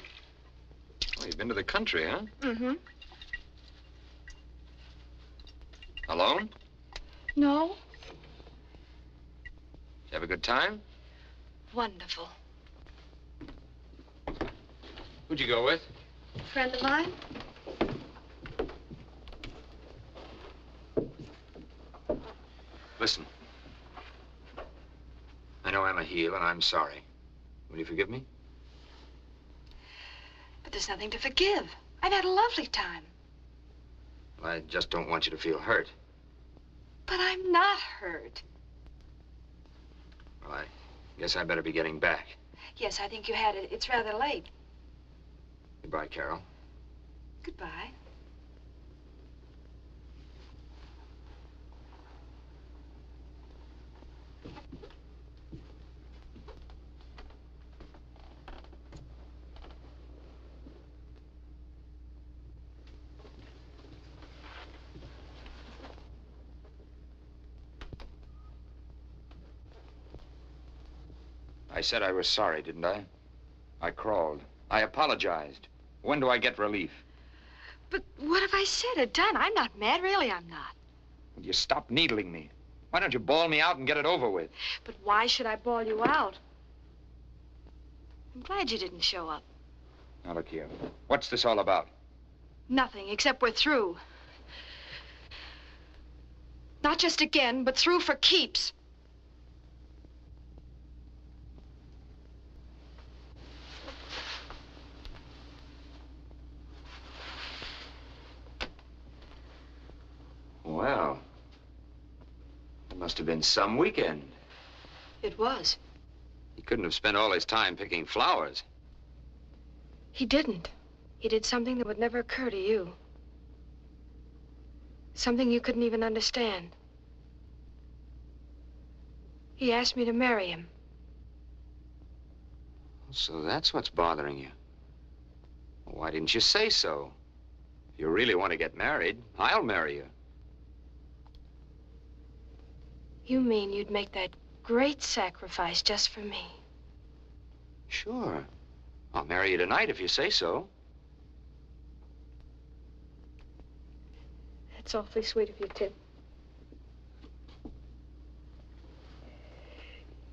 Oh, you've been to the country, huh? Mm-hmm. Alone? No. You have a good time? Wonderful. Who'd you go with? Friend of mine? Listen. I know I'm a heel and I'm sorry. Will you forgive me? But there's nothing to forgive. I've had a lovely time. Well, I just don't want you to feel hurt. But I'm not hurt. Well, I guess I better be getting back. Yes, I think you had it. It's rather late. Goodbye, Carol. Goodbye. I said I was sorry, didn't I? I crawled. I apologized. When do I get relief? But what have I said or done? I'm not mad. Really, I'm not. Will you stop needling me? Why don't you bawl me out and get it over with? But why should I bawl you out? I'm glad you didn't show up. Now, look here. What's this all about? Nothing, except we're through. Not just again, but through for keeps. Well, it must have been some weekend. It was. He couldn't have spent all his time picking flowers. He didn't. He did something that would never occur to you. Something you couldn't even understand. He asked me to marry him. So that's what's bothering you. Well, why didn't you say so? If you really want to get married, I'll marry you. You mean you'd make that great sacrifice just for me? Sure. I'll marry you tonight if you say so. That's awfully sweet of you, Tim.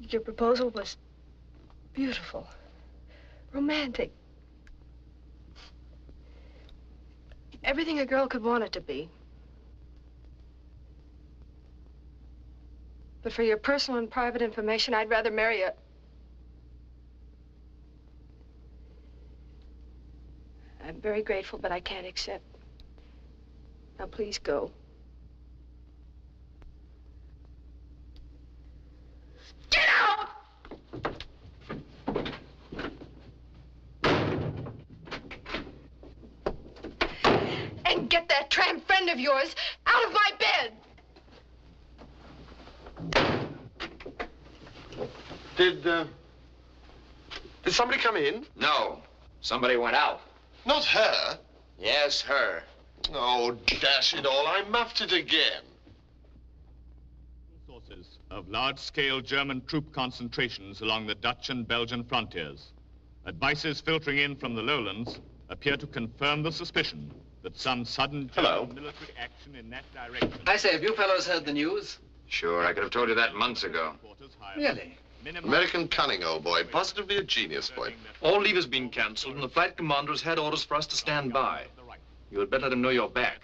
Your proposal was beautiful, romantic. Everything a girl could want it to be. But for your personal and private information, I'd rather marry a... I'm very grateful, but I can't accept. Now, please go. Get out! And get that tramp friend of yours out of my bed! Did somebody come in? No. Somebody went out. Not her. Yes, her. Oh, dash it all, I muffed it again. Sources of large-scale German troop concentrations along the Dutch and Belgian frontiers. Advices filtering in from the lowlands appear to confirm the suspicion that some sudden German military action in that direction... I say, have you fellows heard the news? Sure, I could have told you that months ago. Really? American cunning, old boy. Positively a genius, boy. All leave has been cancelled, and the flight commander has had orders for us to stand by. You had better let him know you're back.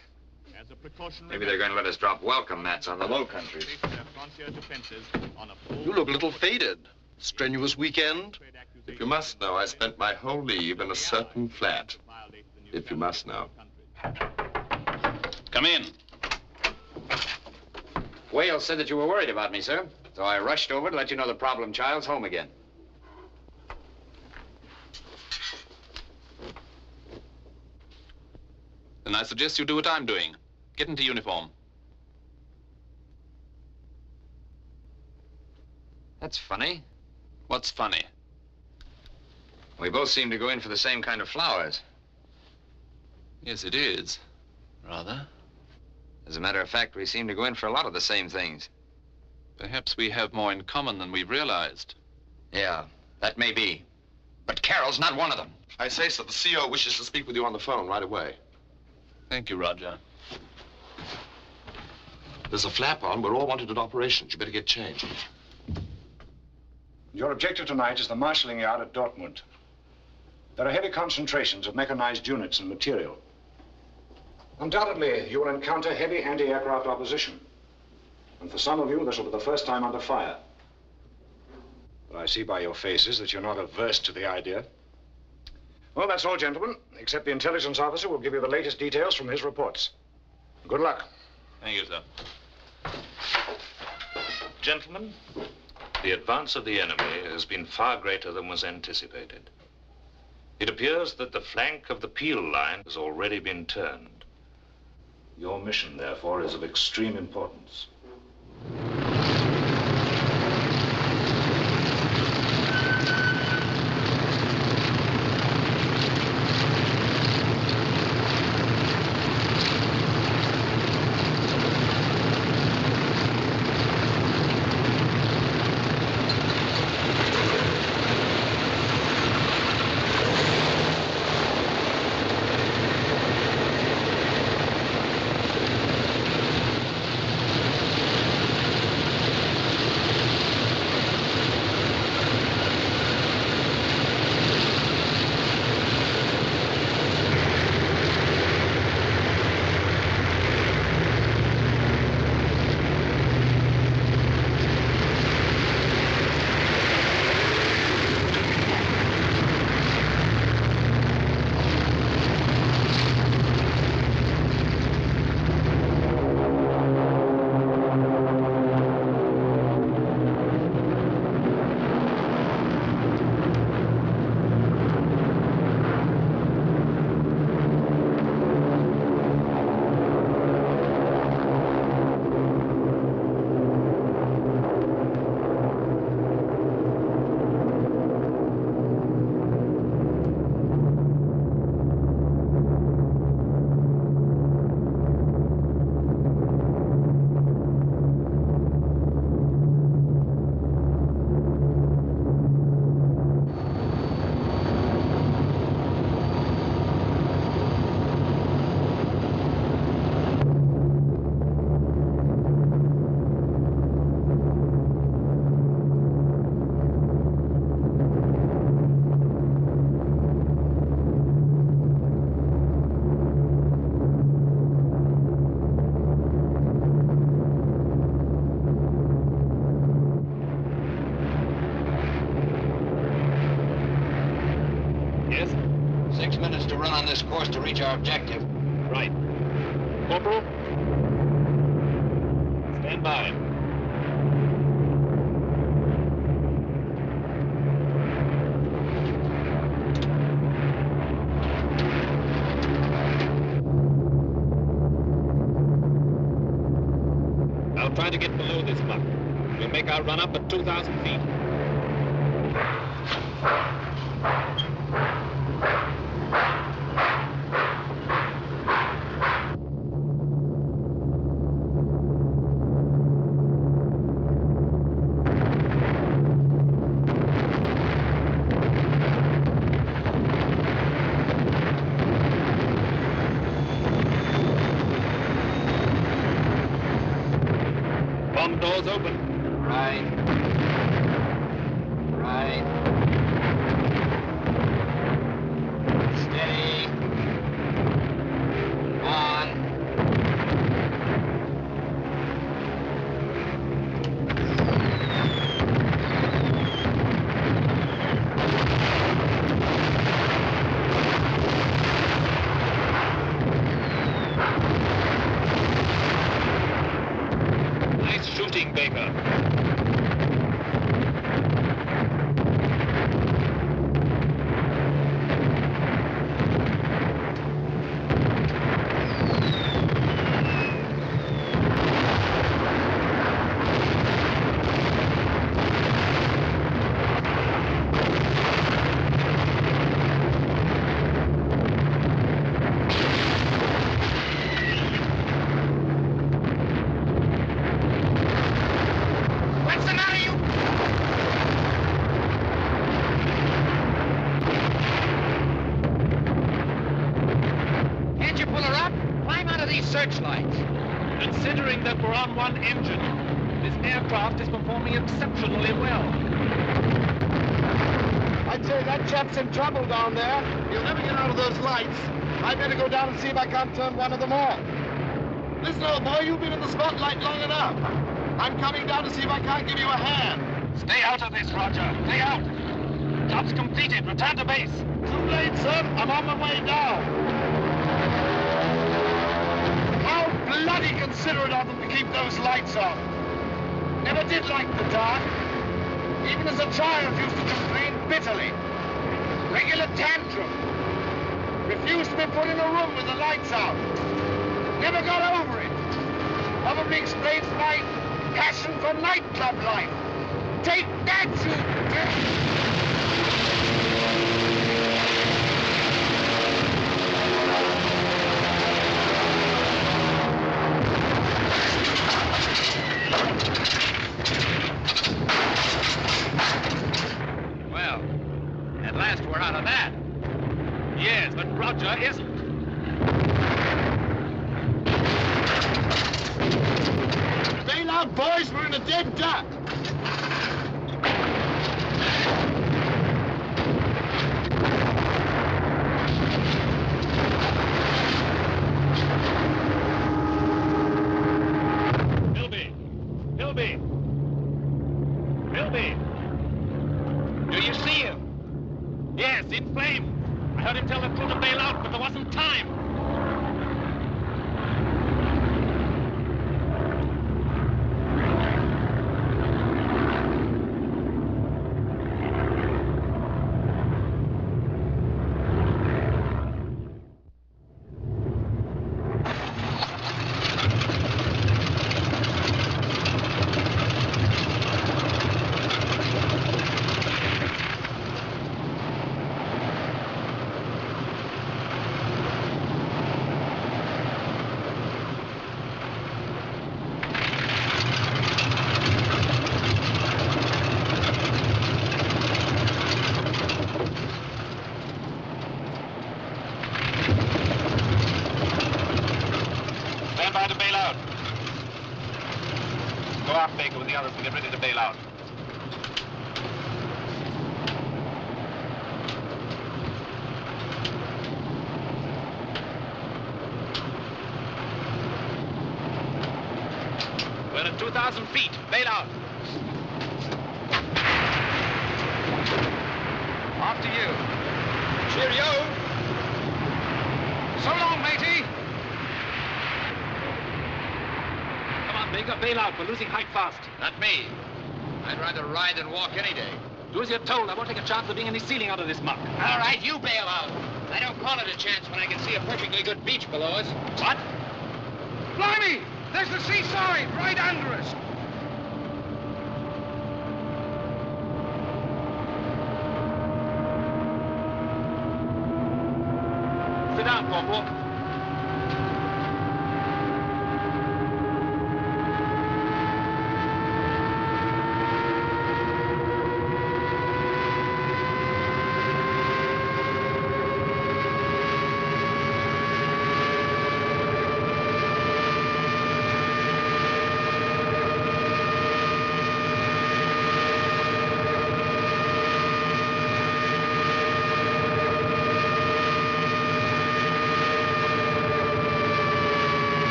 Maybe they're going to let us drop welcome mats on the low countries. You look a little faded. Strenuous weekend? If you must know, I spent my whole leave in a certain flat. If you must know. Come in. Wales said that you were worried about me, sir. So I rushed over to let you know the problem child's home again. Then I suggest you do what I'm doing. Get into uniform. That's funny. What's funny? We both seem to go in for the same kind of flowers. Yes, it is. Rather. As a matter of fact, we seem to go in for a lot of the same things. Perhaps we have more in common than we've realized. Yeah, that may be. But Carol's not one of them. I say so. The CO wishes to speak with you on the phone right away. Thank you, Roger. There's a flap on. We're all wanted at operations. You better get changed. Your objective tonight is the marshalling yard at Dortmund. There are heavy concentrations of mechanized units and material. Undoubtedly, you will encounter heavy anti-aircraft opposition. And for some of you, this will be the first time under fire. But I see by your faces that you're not averse to the idea. Well, that's all, gentlemen, except the intelligence officer will give you the latest details from his reports. Good luck. Thank you, sir. Gentlemen, the advance of the enemy has been far greater than was anticipated. It appears that the flank of the Peel line has already been turned. Your mission, therefore, is of extreme importance. Yes? 6 minutes to run on this course to reach our objective. Right. Corporal? Stand by. I'll try to get below this muck. We'll make our run up at 2,000 feet. Bomb doors open. Right. Right. Steady. On. Nice shooting, Baker. What's the matter, you? Can't you pull her up? Climb out of these searchlights. Considering that we're on one engine, this aircraft is performing exceptionally well. I'd say that chap's in trouble down there. He'll never get out of those lights. I'd better go down and see if I can't turn one of them off. Listen, old boy, you've been in the spotlight long enough. I'm coming down to see if I can't give you a hand. Stay out of this, Roger. Stay out. Job's completed. Return to base. Too late, sir. I'm on my way now. How bloody considerate of them to keep those lights on. Never did like the dark. Even as a child, used to complain bitterly. Regular tantrum. Refused to be put in a room with the lights out. Never got over it. Probably explains my passion for nightclub life. Take that, you... Well, at last we're out of that. Yes, but Roger isn't. Bail out, boys. We're in a dead duck. Philby! Philby! Do you see him? Yes, in flames. I heard him tell the crew to bail out, but there wasn't time. Stand by to bail out. Go out, Baker, with the others and get ready to bail out. We're at 2,000 feet. Bail out. After you. Cheerio. So long, matey. Baker, bail out. We're losing height fast. Not me. I'd rather ride than walk any day. Do as you're told. I won't take a chance of being any ceiling out of this muck. All right, you bail out. I don't call it a chance when I can see a perfectly good beach below us. What? Blimey! There's the seaside right under us. Sit down, Corporal.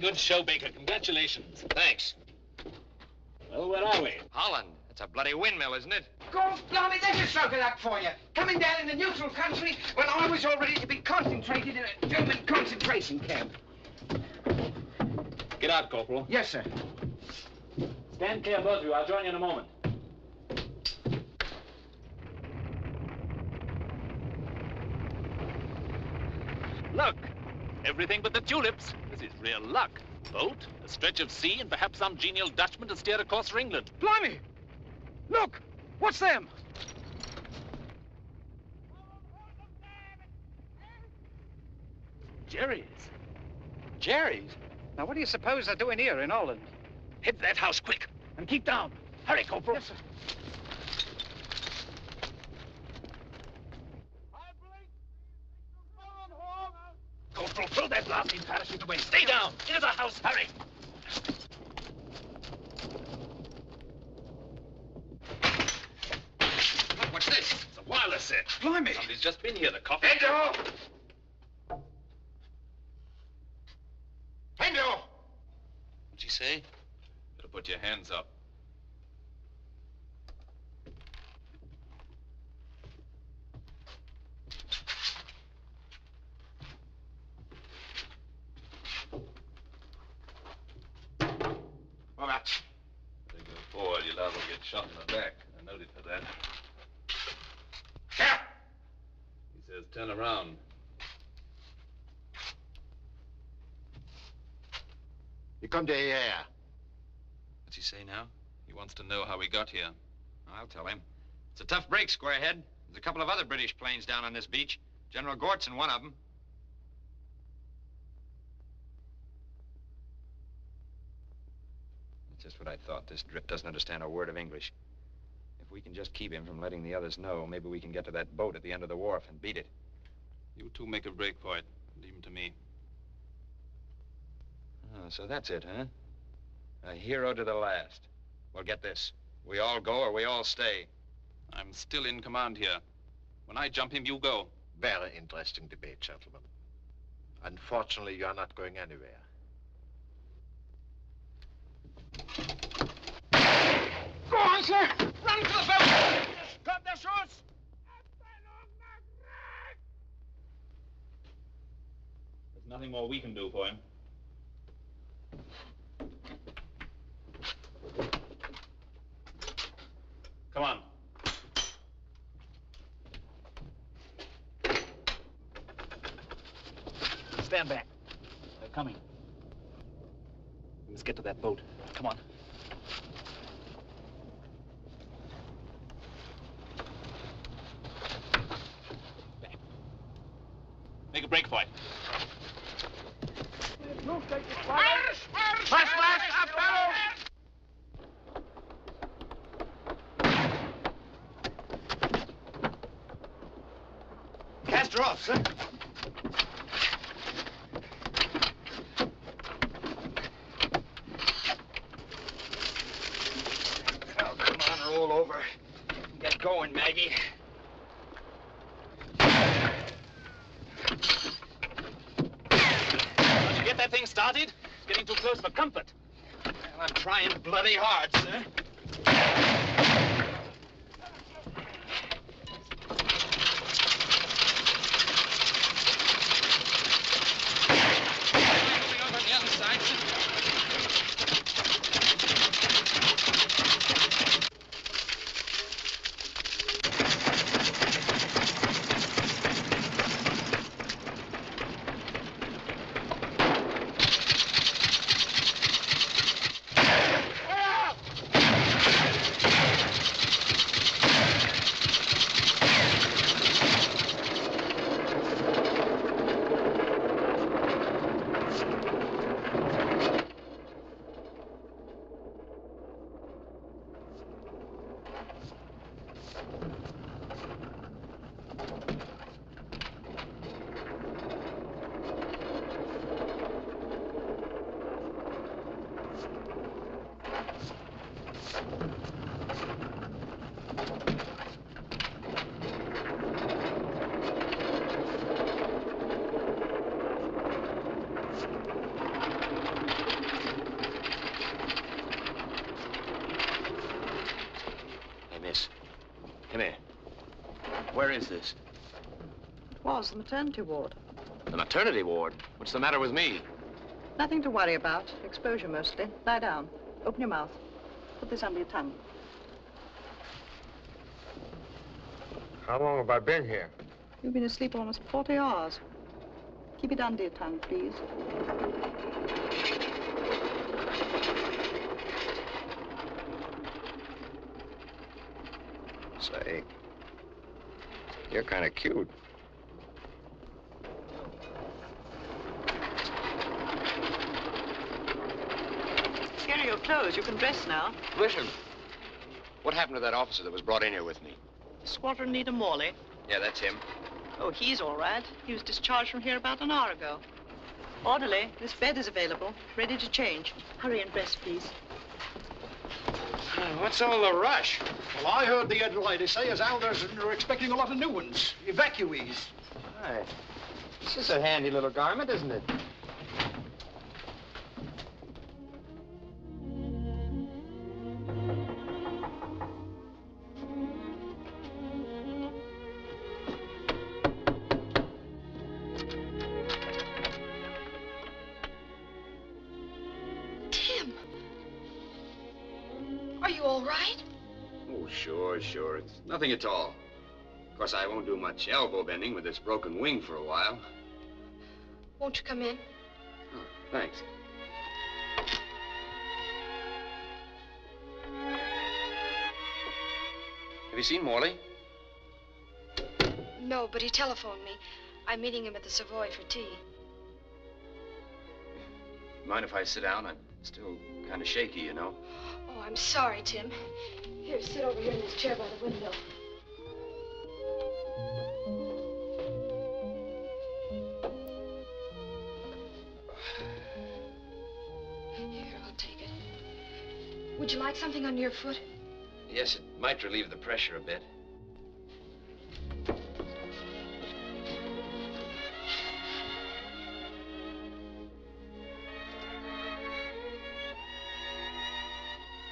Good show, Baker. Congratulations. Thanks. Well, where are we? Holland. It's a bloody windmill, isn't it? Go, blimey, there's a stroke of luck for you. Coming down in the neutral country when I was all ready to be concentrated in a German concentration camp. Get out, Corporal. Yes, sir. Stand clear, both of you. I'll join you in a moment. Look. Everything but the tulips. This is real luck. Boat, a stretch of sea, and perhaps some genial Dutchman to steer a course for England. Blimey! Look! What's them? Jerry's. Jerry's? Now, what do you suppose they're doing here in Holland? Hit that house quick and keep down. Hurry, Corporal. Yes, sir. Corporal, throw that blasting parachute away. Stay down. Into the house. Hurry. Look, what's this? It's a wireless set. Blimey! Somebody's just been here. The coffee. Hendo! Hendo! What'd she say? Better put your hands up. They go forward, you'll liable to get shot in the back. I noted for that. Yeah. He says turn around. You come to here. What's he say now? He wants to know how we got here. I'll tell him. It's a tough break, Squarehead. There's a couple of other British planes down on this beach. General Gort's in one of them. Just what I thought. This drip doesn't understand a word of English. If we can just keep him from letting the others know, maybe we can get to that boat at the end of the wharf and beat it. You two make a break for it. Leave him to me. Oh, so that's it, huh? A hero to the last. Well, get this. We all go or we all stay. I'm still in command here. When I jump him, you go. Very interesting debate, gentlemen. Unfortunately, you are not going anywhere. Go on, sir! Run to the boat! Got the shoes! There's nothing more we can do for him. Come on. Stand back. They're coming. We must get to that boat. Come on. Back. Make a break for it. Flash, up, fellow! Cast her off, sir. Oh, come on, roll over. Get going, Maggie. Don't you get that thing started? It's getting too close for comfort. Well, I'm trying bloody hard, sir. Where is this? It was the maternity ward. The maternity ward? What's the matter with me? Nothing to worry about. Exposure mostly. Lie down. Open your mouth. Put this under your tongue. How long have I been here? You've been asleep almost 40 hours. Keep it under your tongue, please. Say, you're kind of cute. Here are your clothes. You can dress now. Listen, what happened to that officer that was brought in here with me? Squadron Leader Morley. Yeah, that's him. Oh, he's all right. He was discharged from here about an hour ago. Orderly, this bed is available. Ready to change. Hurry and dress, please. What's all the rush? Well, I heard the lady say as how they're expecting a lot of new ones. Evacuees. Right. This is a handy little garment, isn't it? Tim! Are you all right? Oh, sure. It's nothing at all. Of course, I won't do much elbow bending with this broken wing for a while. Won't you come in? Oh, thanks. Have you seen Morley? No, but he telephoned me. I'm meeting him at the Savoy for tea. Mind if I sit down? I'm still kind of shaky, you know. Oh, I'm sorry, Tim. Here, sit over here in this chair by the window. Here, I'll take it. Would you like something under your foot? Yes, it might relieve the pressure a bit.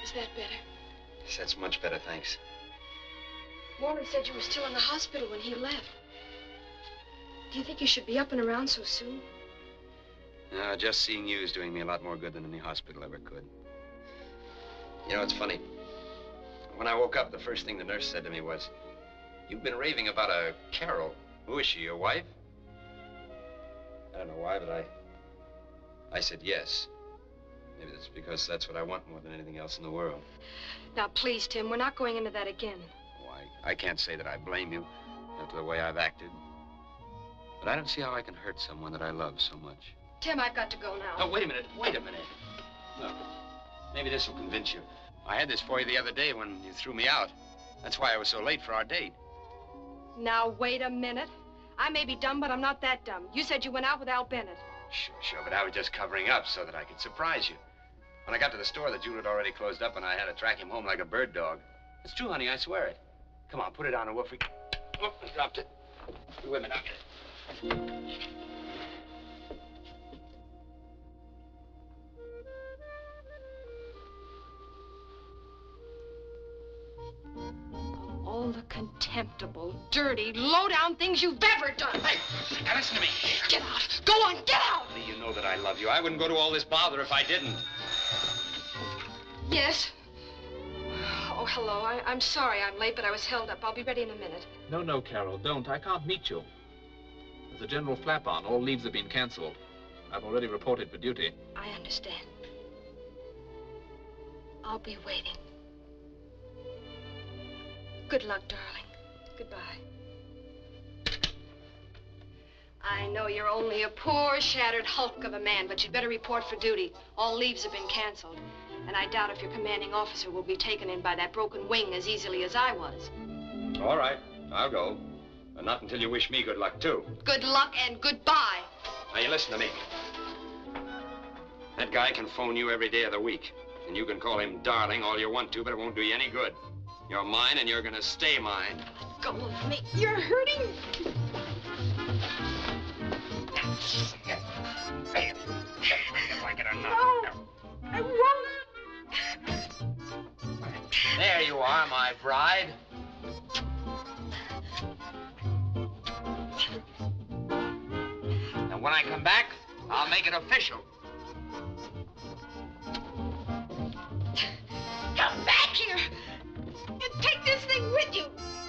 Is that better? Yes, that's much better, thanks. Morley said you were still in the hospital when he left. Do you think you should be up and around so soon? No, just seeing you is doing me a lot more good than any hospital ever could. You know, it's funny. When I woke up, the first thing the nurse said to me was, "You've been raving about a Carol. Who is she, your wife?" I don't know why, but I said yes. Maybe that's because that's what I want more than anything else in the world. Now, please, Tim, we're not going into that again. Oh, I can't say that I blame you after the way I've acted. But I don't see how I can hurt someone that I love so much. Tim, I've got to go now. Oh, wait a minute. Look, maybe this will convince you. I had this for you the other day when you threw me out. That's why I was so late for our date. Now, wait a minute. I may be dumb, but I'm not that dumb. You said you went out with Al Bennett. Sure, but I was just covering up so that I could surprise you. When I got to the store, the jewel had already closed up, and I had to track him home like a bird dog. It's true, honey, I swear it. Come on, put it on, or we'll freak. Oh, I dropped it. Wait a minute, I'll get it. All the contemptible, dirty, low-down things you've ever done. Hey, now listen to me. Get out. Go on, get out. Honey, you know that I love you. I wouldn't go to all this bother if I didn't. Yes? Oh, hello. I'm sorry I'm late, but I was held up. I'll be ready in a minute. No, Carol, don't. I can't meet you. There's a general flap on. All leaves have been canceled. I've already reported for duty. I understand. I'll be waiting. Good luck, darling. Goodbye. I know you're only a poor, shattered hulk of a man, but you'd better report for duty. All leaves have been canceled. And I doubt if your commanding officer will be taken in by that broken wing as easily as I was. All right, I'll go. But not until you wish me good luck, too. Good luck and goodbye. Now, you listen to me. That guy can phone you every day of the week. And you can call him darling all you want to, but it won't do you any good. You're mine, and you're gonna stay mine. Let go of me. You're hurting. If I get a No, I won't. There you are, my bride. when I come back, I'll make it official. Come back here and take this thing with you.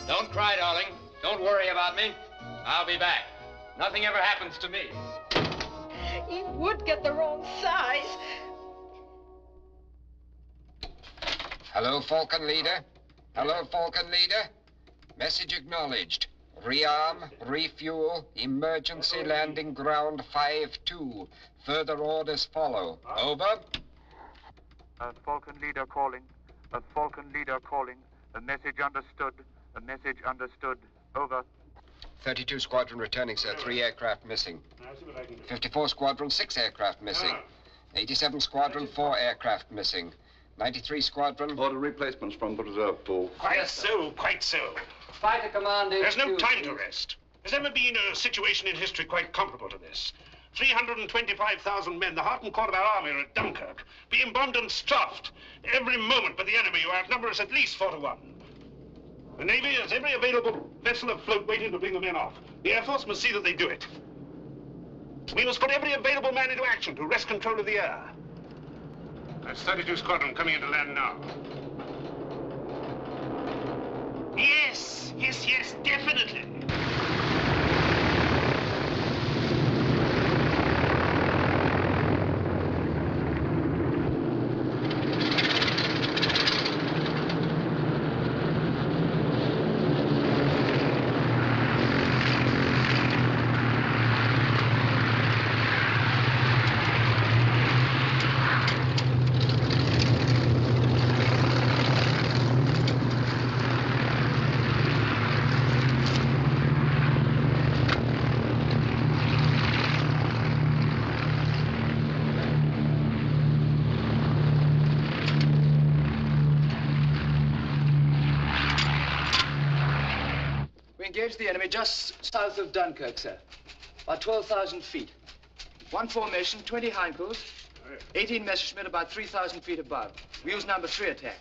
Don't cry, darling. Don't worry about me. I'll be back. Nothing ever happens to me. He would get the wrong size. Hello, Falcon Leader. Hello, Falcon Leader. Message acknowledged. Rearm, refuel, emergency landing ground 5-2. Further orders follow. Over. Falcon Leader calling. Falcon Leader calling. A message understood. A message understood. Over. 32 Squadron returning, sir. 3 aircraft missing. 54 Squadron, 6 aircraft missing. 87 Squadron, 4 aircraft missing. 93 Squadron. Order replacements from the reserve pool. Quite so, quite so. Fighter Command HQ. There's no time to rest. There's never been a situation in history quite comparable to this. 325,000 men, the heart and core of our army, are at Dunkirk, being bombed and stuffed every moment by the enemy, who outnumber us at least 4 to 1. The Navy has every available vessel afloat waiting to bring the men off. The Air Force must see that they do it. We must put every available man into action to wrest control of the air. That's 32 Squadron coming into land now. Yes, yes, yes, definitely. Engaged the enemy just south of Dunkirk, sir. About 12,000 feet. 1 formation, 20 Heinkel's, 18 Messerschmitt about 3,000 feet above. We used number 3 attack.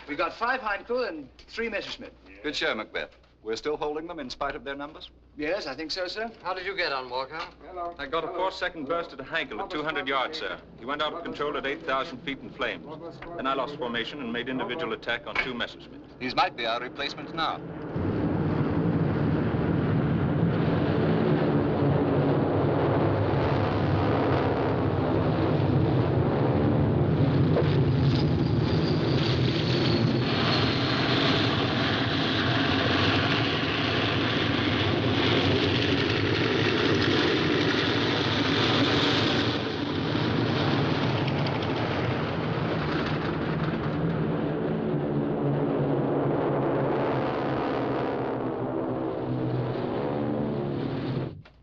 We got 5 Heinkel and 3 Messerschmitt. Good show, Macbeth. We're still holding them in spite of their numbers? Yes, I think so, sir. How did you get on, Walker? Hello. I got a 4-second burst at a Heinkel at 200 yards, sir. He went out of control at 8,000 feet in flames. Then I lost formation and made individual attack on 2 Messerschmitt. These might be our replacements now.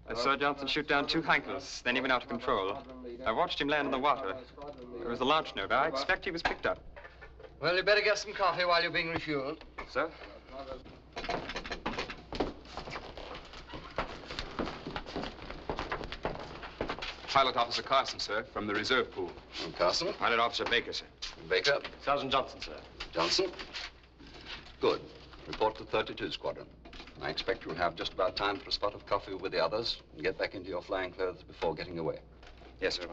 I saw Johnson shoot down 2 Heinkels, then he went out of control. I watched him land in the water. There was a launch note. I expect he was picked up. Well, you better get some coffee while you're being refueled. Sir? Pilot Officer Carson, sir, from the reserve pool. Carson? Pilot Officer Baker, sir. Baker? Sergeant Johnson, sir. Johnson? Good. Report to 32 Squadron. I expect you'll have just about time for a spot of coffee with the others and get back into your flying clothes before getting away. Yes, sir.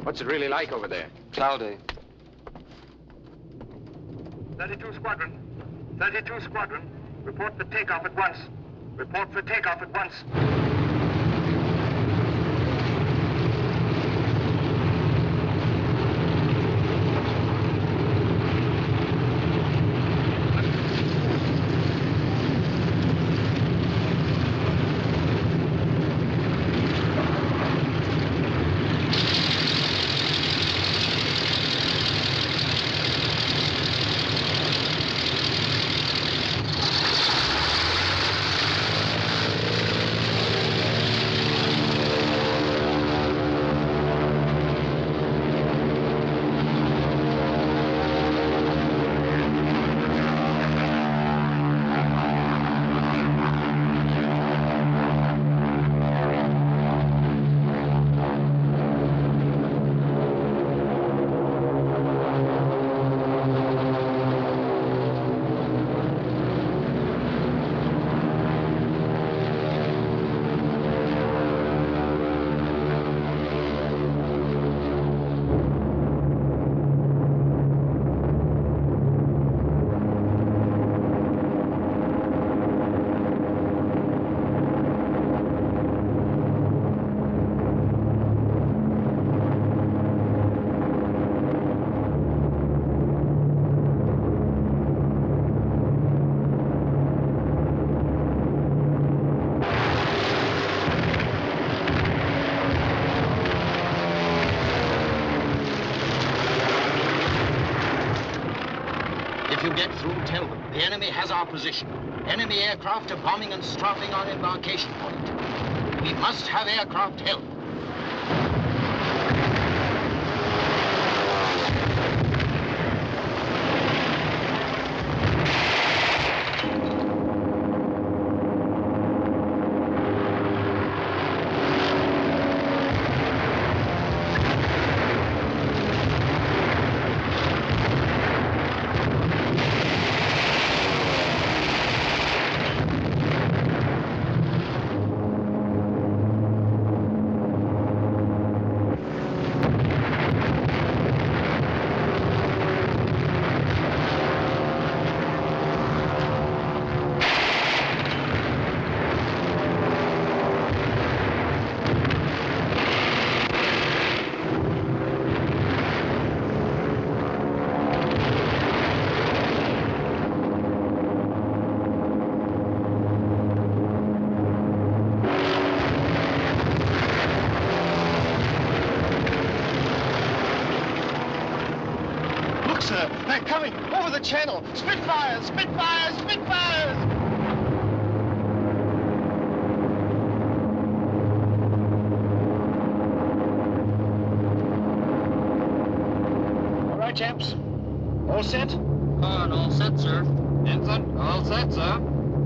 What's it really like over there? Cloudy. 32 Squadron. 32 Squadron. Report for takeoff at once. Report for takeoff at once. If you get through, tell them the enemy has our position. Enemy aircraft are bombing and strafing our embarkation point. We must have aircraft help. They're coming over the channel. Spitfires! Spitfires! Spitfires! All right, chaps. All set? On, all set, sir. Ensign, all set, sir.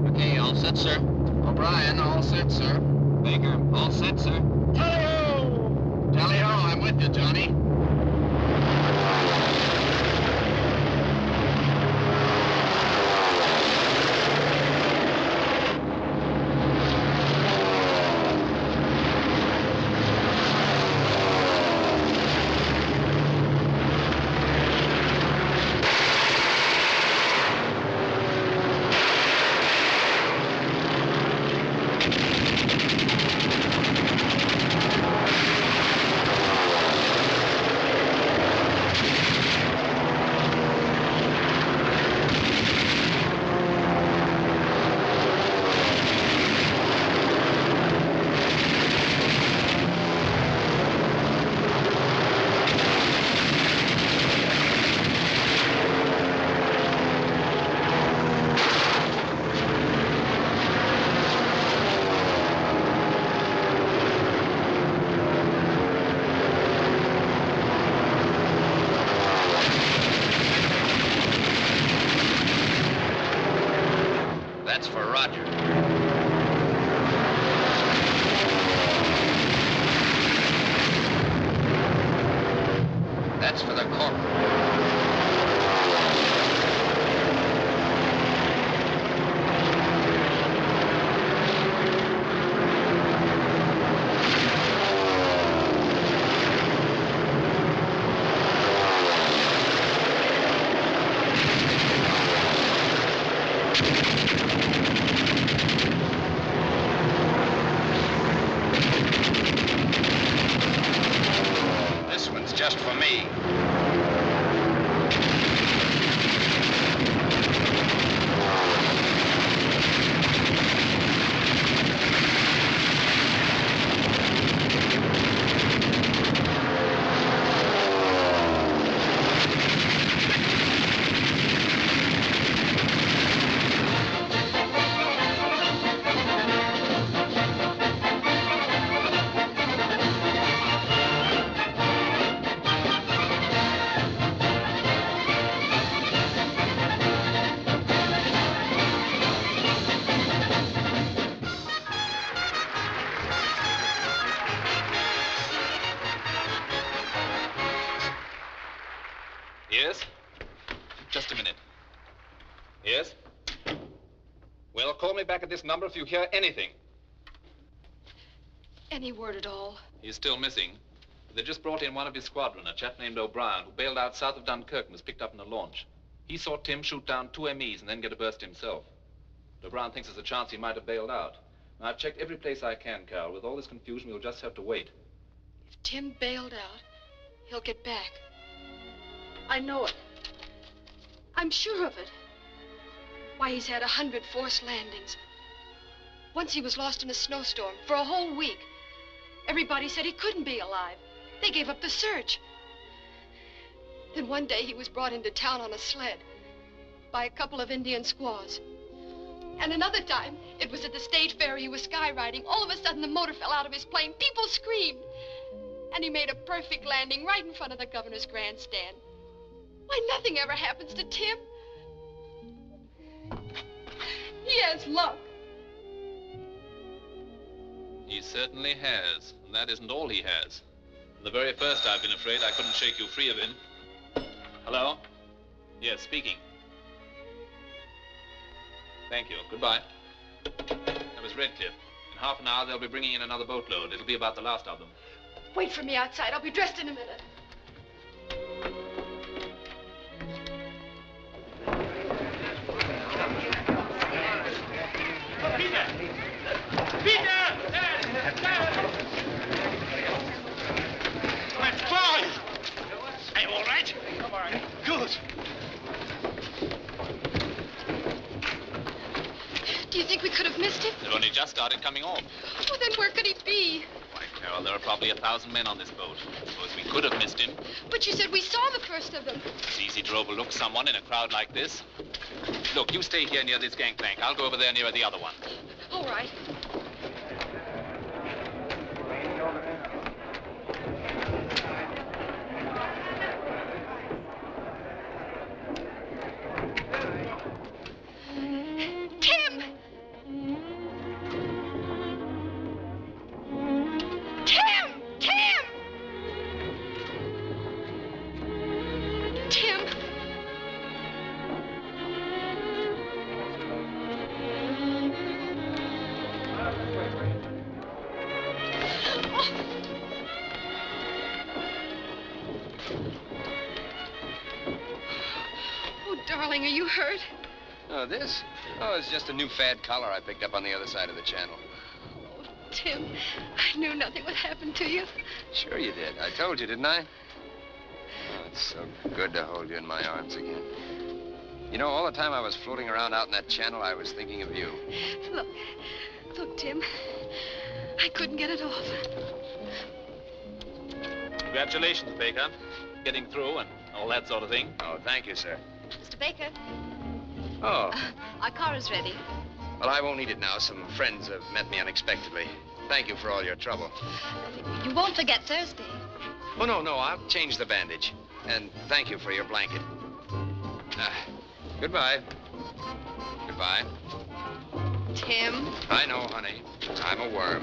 Okay, all set, sir. O'Brien, all set, sir. Baker, all set, sir. Tally-ho! Tally-ho, I'm with you, Johnny. That's for Roger. That's for the corporal. Just for me. Yes? Just a minute. Yes? Well, call me back at this number if you hear anything. Any word at all? He's still missing. They just brought in one of his squadron, a chap named O'Brien, who bailed out south of Dunkirk and was picked up in a launch. He saw Tim shoot down 2 MEs and then get a burst himself. O'Brien thinks there's a chance he might have bailed out. Now, I've checked every place I can, Carol. With all this confusion, we'll just have to wait. If Tim bailed out, he'll get back. I know it. I'm sure of it. Why, he's had 100 forced landings. Once he was lost in a snowstorm for a whole week. Everybody said he couldn't be alive. They gave up the search. Then one day he was brought into town on a sled. by a couple of Indian squaws. And another time, it was at the state fair he was skyriding. All of a sudden, the motor fell out of his plane. People screamed. And he made a perfect landing right in front of the governor's grandstand. Why, nothing ever happens to Tim. He has luck. He certainly has, and that isn't all he has. From the very first, I've been afraid I couldn't shake you free of him. Hello? Yes, speaking. Thank you. Goodbye. That was Redcliffe. In half an hour, they'll be bringing in another boatload. It'll be about the last of them. Wait for me outside. I'll be dressed in a minute. Peter! Peter! That's Clive! Are you all right? I'm all right. Good. Do you think we could have missed him? They've only just started coming off. Oh, then where could he be? Why, Carol, there are probably 1,000 men on this boat. Suppose we could have missed him. But you said we saw the first of them. It's easy to overlook someone in a crowd like this. Look, you stay here near this gangplank. I'll go over there near the other one. All right. Tim! Tim! Tim! Tim! Oh, darling, are you hurt? Oh, this? Oh, it's just a new fad collar I picked up on the other side of the channel. Tim, I knew nothing would happen to you. Sure you did. I told you, didn't I? Oh, it's so good to hold you in my arms again. You know, all the time I was floating around out in that channel, I was thinking of you. Look, Tim, I couldn't get it off. Congratulations, Baker. Getting through and all that sort of thing. Oh, thank you, sir. Mr. Baker, Oh, our car is ready. well, I won't need it now. Some friends have met me unexpectedly. Thank you for all your trouble. You won't forget Thursday. Oh, no, I'll change the bandage. And thank you for your blanket. Goodbye. Goodbye. Tim? I know, honey. I'm a worm.